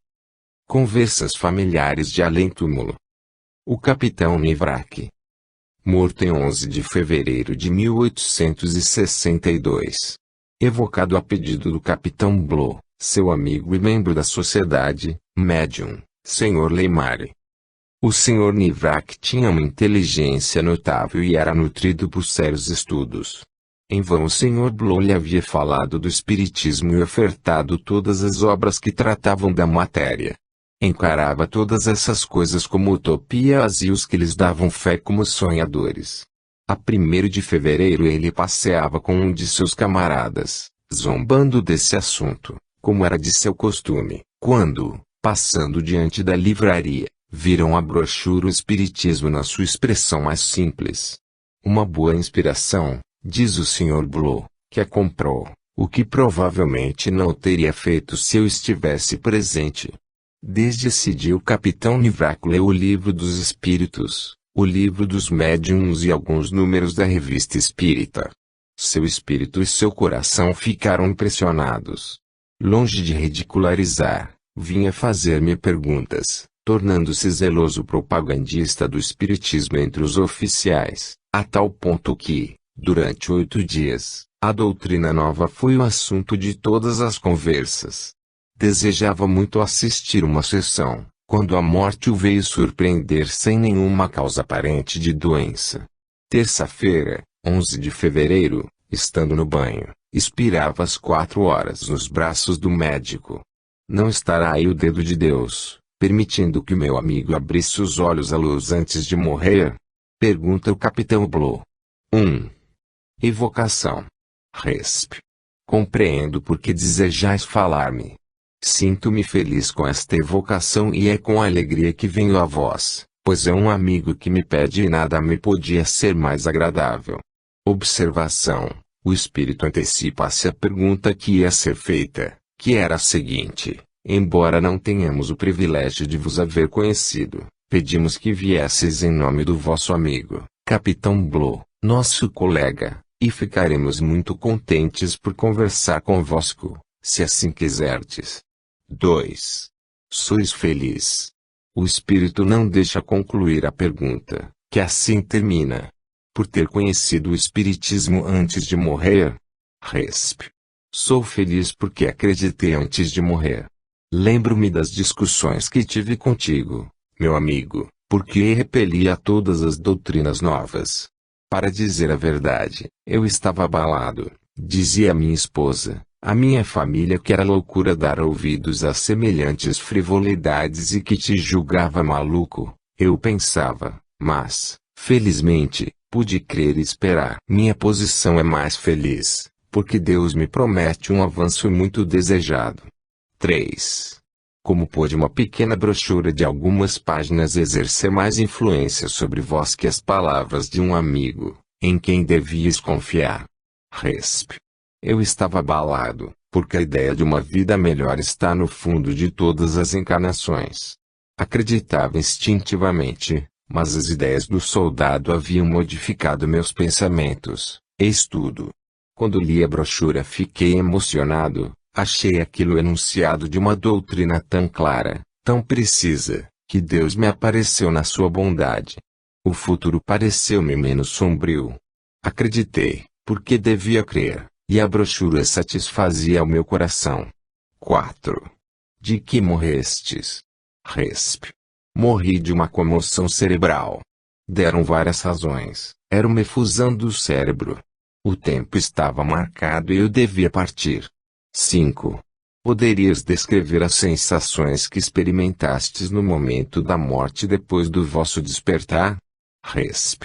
Conversas familiares de além-túmulo. O capitão Nivrak, morto em 11 de fevereiro de 1862. Evocado a pedido do capitão Blow, seu amigo e membro da sociedade, médium, Sr. Lemare. O Sr. Nivrak tinha uma inteligência notável e era nutrido por sérios estudos. Em vão o Sr. Blow lhe havia falado do espiritismo e ofertado todas as obras que tratavam da matéria. Encarava todas essas coisas como utopias e os que lhes davam fé como sonhadores. A 1º de fevereiro ele passeava com um de seus camaradas, zombando desse assunto, como era de seu costume, quando, passando diante da livraria, viram a brochura O Espiritismo na sua expressão mais simples. Uma boa inspiração, diz o Sr. Blow, que a comprou, o que provavelmente não teria feito se eu estivesse presente. Desde esse dia o capitão Nivrak leu o Livro dos Espíritos, o Livro dos Médiuns e alguns números da Revista Espírita. Seu espírito e seu coração ficaram impressionados. Longe de ridicularizar, vinha fazer-me perguntas, tornando-se zeloso propagandista do espiritismo entre os oficiais, a tal ponto que, durante 8 dias, a doutrina nova foi o assunto de todas as conversas. Desejava muito assistir uma sessão, quando a morte o veio surpreender sem nenhuma causa aparente de doença. Terça-feira, 11 de fevereiro, estando no banho, expirava às 4 horas nos braços do médico. Não estará aí o dedo de Deus, permitindo que meu amigo abrisse os olhos à luz antes de morrer? Pergunta o capitão Blow. 1. Evocação. Resp. Compreendo por que desejais falar-me. Sinto-me feliz com esta evocação e é com alegria que venho a vós, pois é um amigo que me pede e nada me podia ser mais agradável. Observação: o espírito antecipa-se a pergunta que ia ser feita, que era a seguinte: embora não tenhamos o privilégio de vos haver conhecido, pedimos que viesseis em nome do vosso amigo, Capitão Blow, nosso colega, e ficaremos muito contentes por conversar convosco, se assim quiserdes. 2. Sois feliz? O espírito não deixa concluir a pergunta, que assim termina: por ter conhecido o espiritismo antes de morrer? Resp. Sou feliz porque acreditei antes de morrer. Lembro-me das discussões que tive contigo, meu amigo, porque repelia todas as doutrinas novas. Para dizer a verdade, eu estava abalado, dizia minha esposa, a minha família, que era loucura dar ouvidos a semelhantes frivolidades e que te julgava maluco. Eu pensava, mas, felizmente, pude crer e esperar. Minha posição é mais feliz, porque Deus me promete um avanço muito desejado. 3. Como pôde uma pequena brochura de algumas páginas exercer mais influência sobre vós que as palavras de um amigo, em quem devíeis confiar? Resp. Eu estava abalado, porque a ideia de uma vida melhor está no fundo de todas as encarnações. Acreditava instintivamente, mas as ideias do soldado haviam modificado meus pensamentos. Eis tudo. Quando li a brochura fiquei emocionado, achei aquilo enunciado de uma doutrina tão clara, tão precisa, que Deus me apareceu na sua bondade. O futuro pareceu-me menos sombrio. Acreditei, porque devia crer. E a brochura satisfazia o meu coração. 4. De que morrestes? Resp. Morri de uma comoção cerebral. Deram várias razões. Era uma efusão do cérebro. O tempo estava marcado e eu devia partir. 5. Poderias descrever as sensações que experimentastes no momento da morte depois do vosso despertar? Resp.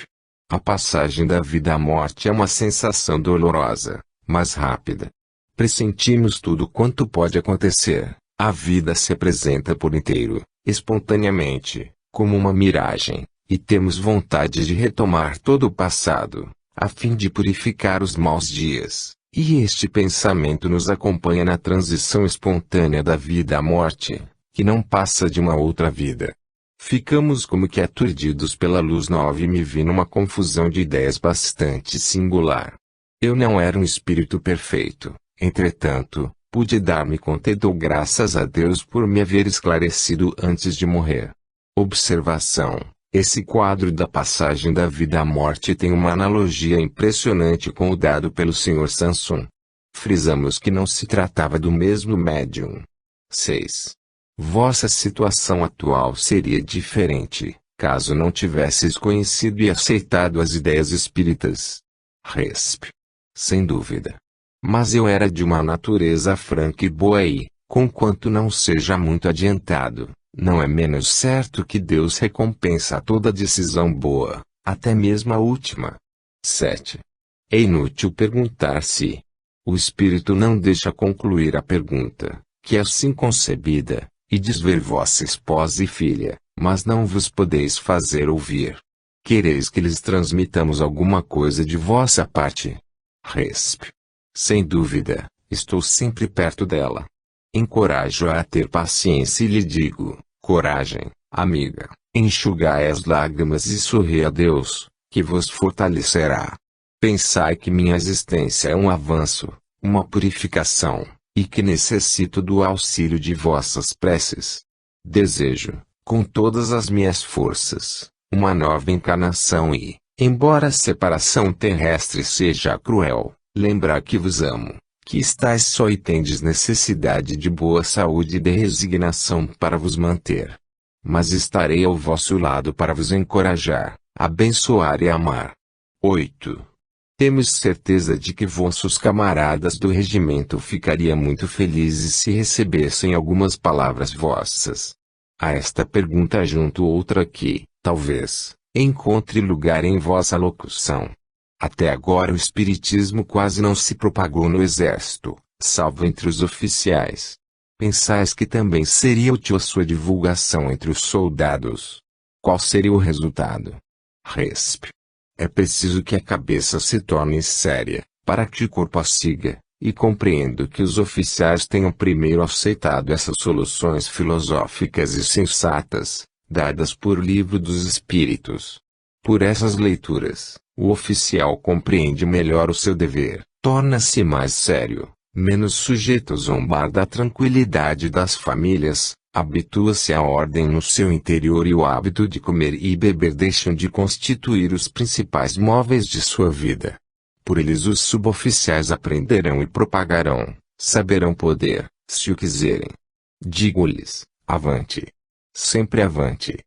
A passagem da vida à morte é uma sensação dolorosa, mas rápida. Pressentimos tudo quanto pode acontecer. A vida se apresenta por inteiro, espontaneamente, como uma miragem, e temos vontade de retomar todo o passado, a fim de purificar os maus dias. E este pensamento nos acompanha na transição espontânea da vida à morte, que não passa de uma outra vida. Ficamos como que aturdidos pela luz nova e me vi numa confusão de ideias bastante singular. Eu não era um espírito perfeito, entretanto, pude dar-me conta e dou graças a Deus por me haver esclarecido antes de morrer. Observação: esse quadro da passagem da vida à morte tem uma analogia impressionante com o dado pelo Sr. Sanson. Frisamos que não se tratava do mesmo médium. 6. Vossa situação atual seria diferente, caso não tivesses conhecido e aceitado as ideias espíritas. Resp. Sem dúvida. Mas eu era de uma natureza franca e boa e, conquanto não seja muito adiantado, não é menos certo que Deus recompensa toda decisão boa, até mesmo a última. 7. É inútil perguntar se. O Espírito não deixa concluir a pergunta, que é assim concebida, e diz ver vossa esposa e filha, mas não vos podeis fazer ouvir. Quereis que lhes transmitamos alguma coisa de vossa parte? Resp. Sem dúvida, estou sempre perto dela. Encorajo-a a ter paciência e lhe digo: coragem, amiga, enxugai as lágrimas e sorri a Deus, que vos fortalecerá. Pensai que minha existência é um avanço, uma purificação, e que necessito do auxílio de vossas preces. Desejo, com todas as minhas forças, uma nova encarnação e, embora a separação terrestre seja cruel, lembrar que vos amo, que estáis só e tendes necessidade de boa saúde e de resignação para vos manter. Mas estarei ao vosso lado para vos encorajar, abençoar e amar. 8. Temos certeza de que vossos camaradas do regimento ficariam muito felizes se recebessem algumas palavras vossas. A esta pergunta junto outra que, talvez, encontre lugar em vossa locução. Até agora o espiritismo quase não se propagou no exército, salvo entre os oficiais. Pensais que também seria útil a sua divulgação entre os soldados? Qual seria o resultado? Resp. É preciso que a cabeça se torne séria, para que o corpo a siga, e compreendo que os oficiais tenham primeiro aceitado essas soluções filosóficas e sensatas, dadas por Livro dos Espíritos. Por essas leituras, o oficial compreende melhor o seu dever, torna-se mais sério, menos sujeito a zombar da tranquilidade das famílias, habitua-se à ordem no seu interior e o hábito de comer e beber deixam de constituir os principais móveis de sua vida. Por eles os suboficiais aprenderão e propagarão, saberão poder, se o quiserem. Digo-lhes, avante. Sempre avante.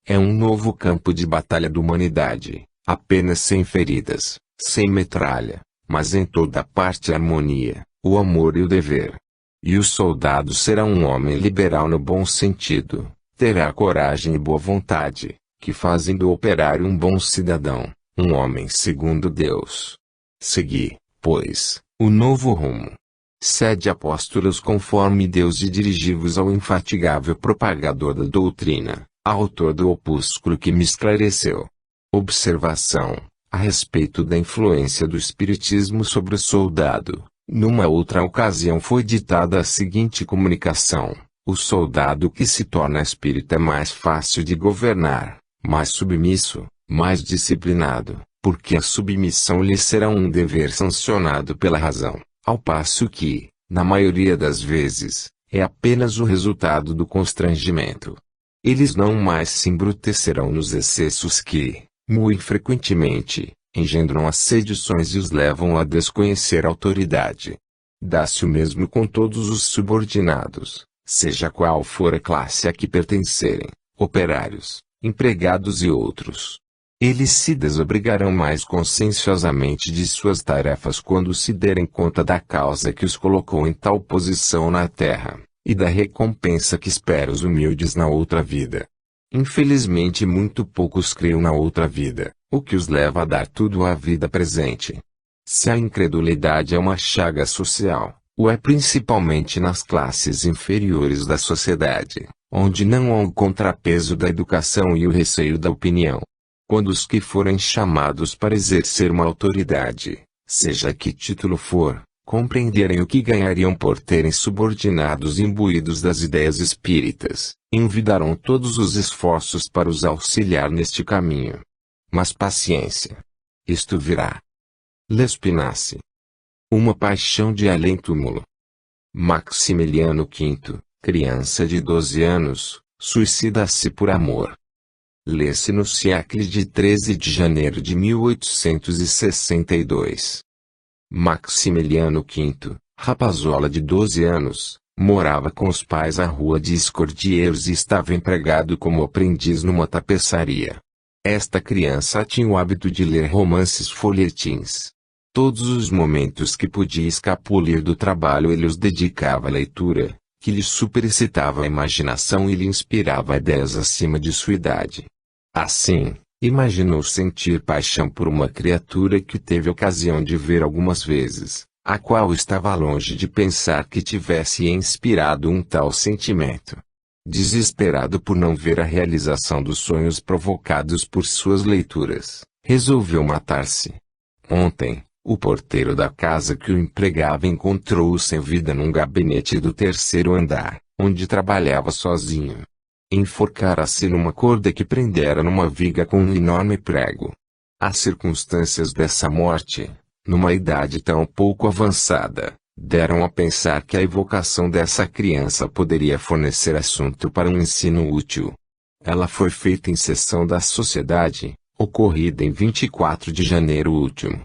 É um novo campo de batalha da humanidade, apenas sem feridas, sem metralha, mas em toda parte a harmonia, o amor e o dever. E o soldado será um homem liberal no bom sentido, terá coragem e boa vontade, que fazem do operário um bom cidadão, um homem segundo Deus. Segui, pois, o novo rumo. Sede apóstolos conforme Deus e dirigi-vos ao infatigável propagador da doutrina, autor do opúsculo que me esclareceu. Observação: a respeito da influência do espiritismo sobre o soldado, numa outra ocasião foi ditada a seguinte comunicação: o soldado que se torna espírita é mais fácil de governar, mais submisso, mais disciplinado, porque a submissão lhe será um dever sancionado pela razão, ao passo que, na maioria das vezes, é apenas o resultado do constrangimento. Eles não mais se embrutecerão nos excessos que, muito frequentemente, engendram as sedições e os levam a desconhecer a autoridade. Dá-se o mesmo com todos os subordinados, seja qual for a classe a que pertencerem, operários, empregados e outros. Eles se desobrigarão mais conscienciosamente de suas tarefas quando se derem conta da causa que os colocou em tal posição na terra, e da recompensa que espera os humildes na outra vida. Infelizmente muito poucos creem na outra vida, o que os leva a dar tudo à vida presente. Se a incredulidade é uma chaga social, o é principalmente nas classes inferiores da sociedade, onde não há o contrapeso da educação e o receio da opinião. Quando os que forem chamados para exercer uma autoridade, seja que título for, compreenderem o que ganhariam por terem subordinados imbuídos das ideias espíritas, envidarão todos os esforços para os auxiliar neste caminho. Mas paciência. Isto virá. Lespinasse. Uma paixão de além-túmulo. Maximiliano V, criança de 12 anos, suicida-se por amor. Lê-se no Siècle de 13 de janeiro de 1862. Maximiliano V, rapazola de 12 anos, morava com os pais à rua de Escordieiros e estava empregado como aprendiz numa tapeçaria. Esta criança tinha o hábito de ler romances folhetins. Todos os momentos que podia escapulir do trabalho ele os dedicava à leitura, que lhe superexcitava a imaginação e lhe inspirava ideias acima de sua idade. Assim, imaginou sentir paixão por uma criatura que teve ocasião de ver algumas vezes, a qual estava longe de pensar que tivesse inspirado um tal sentimento. Desesperado por não ver a realização dos sonhos provocados por suas leituras, resolveu matar-se. Ontem, o porteiro da casa que o empregava encontrou-o sem vida num gabinete do 3º andar, onde trabalhava sozinho. Enforcara-se numa corda que prendera numa viga com um enorme prego. As circunstâncias dessa morte, numa idade tão pouco avançada, deram a pensar que a evocação dessa criança poderia fornecer assunto para um ensino útil. Ela foi feita em sessão da sociedade, ocorrida em 24 de janeiro último.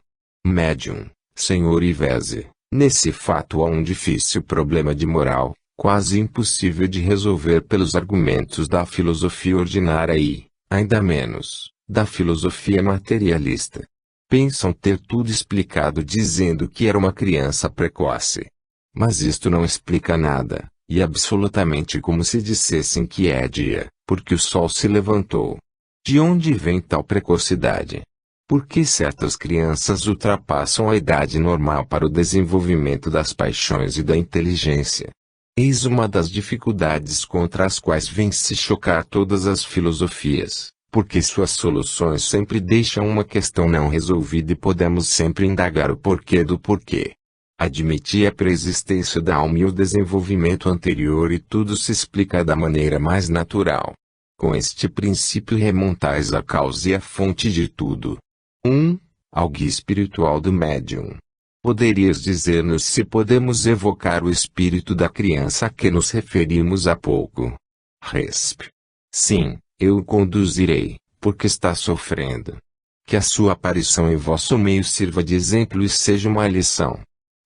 Médium, Sr. Ivese, nesse fato há um difícil problema de moral, quase impossível de resolver pelos argumentos da filosofia ordinária e, ainda menos, da filosofia materialista. Pensam ter tudo explicado dizendo que era uma criança precoce. Mas isto não explica nada, e absolutamente como se dissessem que é dia, porque o sol se levantou. De onde vem tal precocidade? Por que certas crianças ultrapassam a idade normal para o desenvolvimento das paixões e da inteligência? Eis uma das dificuldades contra as quais vêm se chocar todas as filosofias, porque suas soluções sempre deixam uma questão não resolvida e podemos sempre indagar o porquê do porquê. Admitir a preexistência da alma e o desenvolvimento anterior e tudo se explica da maneira mais natural. Com este princípio remontais a causa e a fonte de tudo. 1. Ao guia espiritual do médium. Poderias dizer-nos se podemos evocar o espírito da criança a que nos referimos há pouco? Resp. Sim, eu o conduzirei, porque está sofrendo. Que a sua aparição em vosso meio sirva de exemplo e seja uma lição.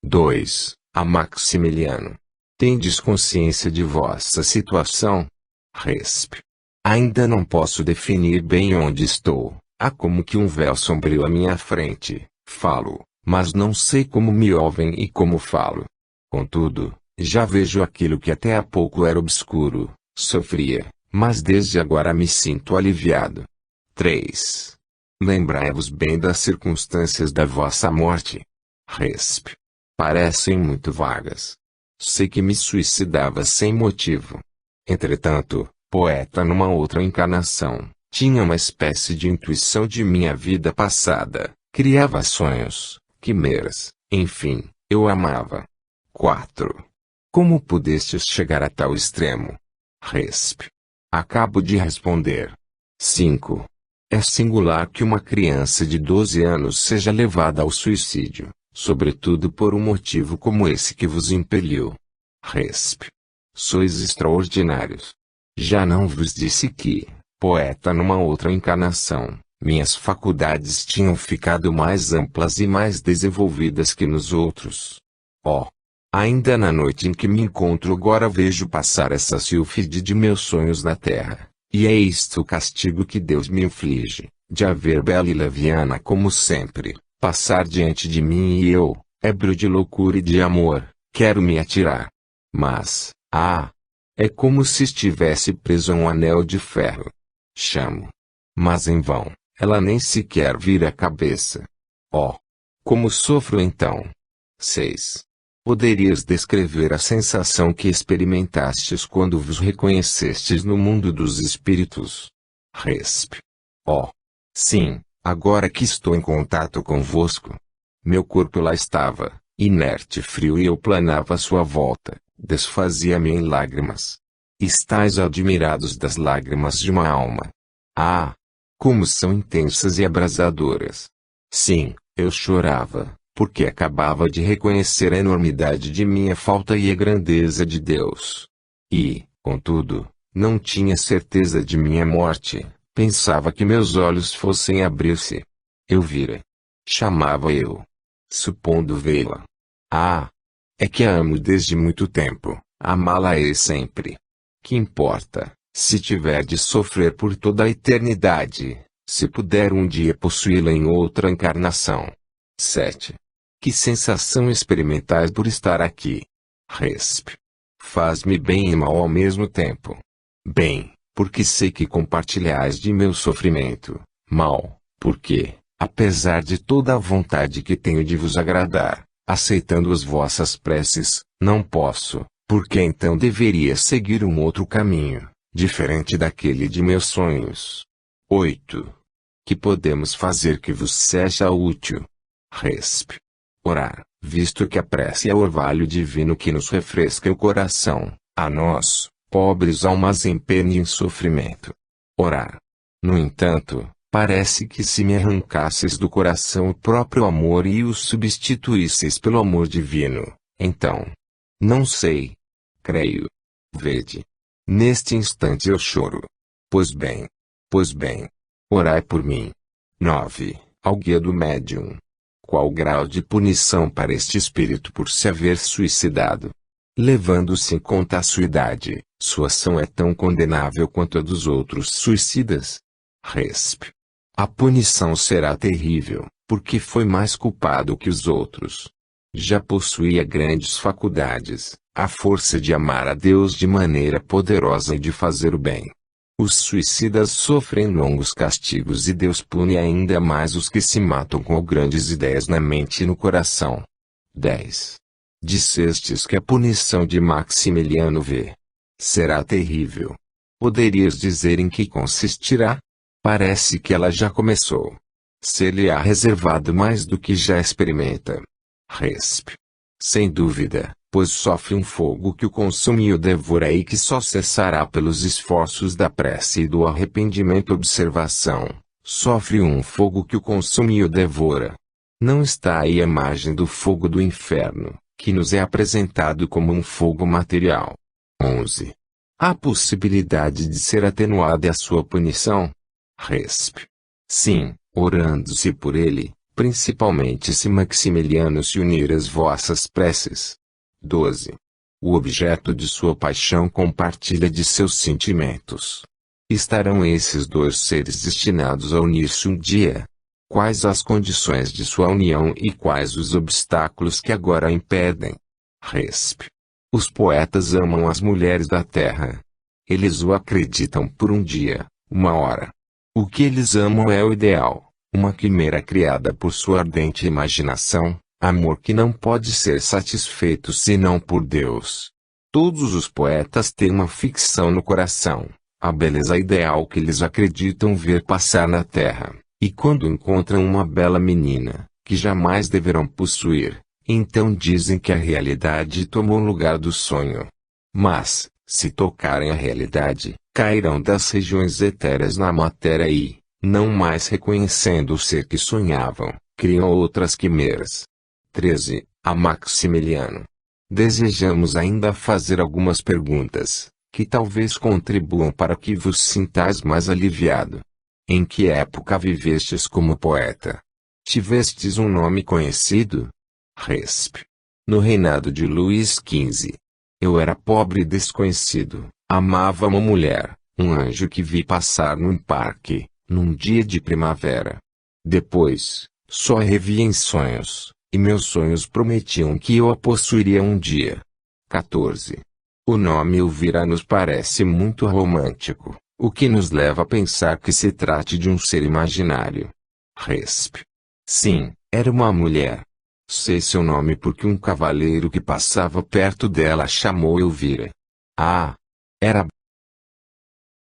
2. A Maximiliano. Tendes consciência de vossa situação? Resp. Ainda não posso definir bem onde estou. Há como que um véu sombrio à minha frente. Falo, mas não sei como me ouvem e como falo. Contudo, já vejo aquilo que até há pouco era obscuro, sofria, mas desde agora me sinto aliviado. 3. Lembrai-vos bem das circunstâncias da vossa morte. Resp. Parecem muito vagas. Sei que me suicidava sem motivo. Entretanto, poeta numa outra encarnação, tinha uma espécie de intuição de minha vida passada, criava sonhos, quimeras, enfim, eu amava. 4. Como pudestes chegar a tal extremo? Resp. Acabo de responder. 5. É singular que uma criança de 12 anos seja levada ao suicídio, sobretudo por um motivo como esse que vos impeliu. Resp. Sois extraordinários. Já não vos disse que, poeta numa outra encarnação, minhas faculdades tinham ficado mais amplas e mais desenvolvidas que nos outros. Oh! Ainda na noite em que me encontro agora vejo passar essa sílfide de meus sonhos na terra, e é isto o castigo que Deus me inflige, de haver bela e leviana como sempre, passar diante de mim e eu, ébrio de loucura e de amor, quero me atirar. Mas, é como se estivesse preso a um anel de ferro. Chamo. Mas em vão, ela nem sequer vira a cabeça. Oh! Como sofro então! 6. Poderias descrever a sensação que experimentastes quando vos reconhecestes no mundo dos espíritos? Resp. Oh! Sim, agora que estou em contato convosco. Meu corpo lá estava, inerte e frio, e eu planava à sua volta, desfazia-me em lágrimas. Estais admirados das lágrimas de uma alma. Ah! Como são intensas e abrasadoras! Sim, eu chorava, porque acabava de reconhecer a enormidade de minha falta e a grandeza de Deus. E, contudo, não tinha certeza de minha morte, pensava que meus olhos fossem abrir-se. Eu vira. Chamava eu. Supondo vê-la. Ah! É que a amo desde muito tempo, amá-la-ei sempre. Que importa, se tiver de sofrer por toda a eternidade, se puder um dia possuí-la em outra encarnação. 7. Que sensação experimentais por estar aqui? Resp. Faz-me bem e mal ao mesmo tempo. Bem, porque sei que compartilhais de meu sofrimento. Mal, porque, apesar de toda a vontade que tenho de vos agradar, aceitando as vossas preces, não posso, porque então deveria seguir um outro caminho, diferente daquele de meus sonhos. 8. Que podemos fazer que vos seja útil? Resp. Orar, visto que a prece é o orvalho divino que nos refresca o coração, a nós, pobres almas em pena e em sofrimento. Orar. No entanto, parece que se me arrancasseis do coração o próprio amor e o substituísseis pelo amor divino, então. Não sei. Creio. Vede. Neste instante eu choro. Pois bem. Orai por mim. 9. Ao guia do médium. Qual grau de punição para este espírito por se haver suicidado? Levando-se em conta a sua idade, sua ação é tão condenável quanto a dos outros suicidas? Resp. A punição será terrível, porque foi mais culpado que os outros. Já possuía grandes faculdades, a força de amar a Deus de maneira poderosa e de fazer o bem. Os suicidas sofrem longos castigos e Deus pune ainda mais os que se matam com grandes ideias na mente e no coração. 10. Dissestes que a punição de Maximiliano V. será terrível. Poderias dizer em que consistirá? Parece que ela já começou. Ser-lhe-á reservado mais do que já experimenta. Resp. Sem dúvida, pois sofre um fogo que o consome e o devora e que só cessará pelos esforços da prece e do arrependimento. Observação. Sofre um fogo que o consome e o devora. Não está aí a imagem do fogo do inferno, que nos é apresentado como um fogo material. 11. Há possibilidade de ser atenuada a sua punição? Resp. Sim, orando-se por ele, principalmente se Maximiliano se unir às vossas preces. 12. O objeto de sua paixão compartilha de seus sentimentos. Estarão esses dois seres destinados a unir-se um dia? Quais as condições de sua união e quais os obstáculos que agora a impedem? Resp. Os poetas amam as mulheres da terra. Eles o acreditam por um dia, uma hora. O que eles amam é o ideal, uma quimera criada por sua ardente imaginação, amor que não pode ser satisfeito senão por Deus. Todos os poetas têm uma ficção no coração, a beleza ideal que eles acreditam ver passar na terra, e quando encontram uma bela menina, que jamais deverão possuir, então dizem que a realidade tomou lugar do sonho. Mas, se tocarem a realidade, cairão das regiões etéreas na matéria e, não mais reconhecendo o ser que sonhavam, criam outras quimeras. 13. A Maximiliano. Desejamos ainda fazer algumas perguntas, que talvez contribuam para que vos sintais mais aliviado. Em que época vivestes como poeta? Tivestes um nome conhecido? Resp. No reinado de Luís XV. Eu era pobre e desconhecido, amava uma mulher, um anjo que vi passar num parque, num dia de primavera. Depois, só a revia em sonhos, e meus sonhos prometiam que eu a possuiria um dia. 14. O nome Elvira nos parece muito romântico, o que nos leva a pensar que se trate de um ser imaginário. Resp. Sim, era uma mulher. Sei seu nome porque um cavaleiro que passava perto dela a chamou Elvira. Ah! Era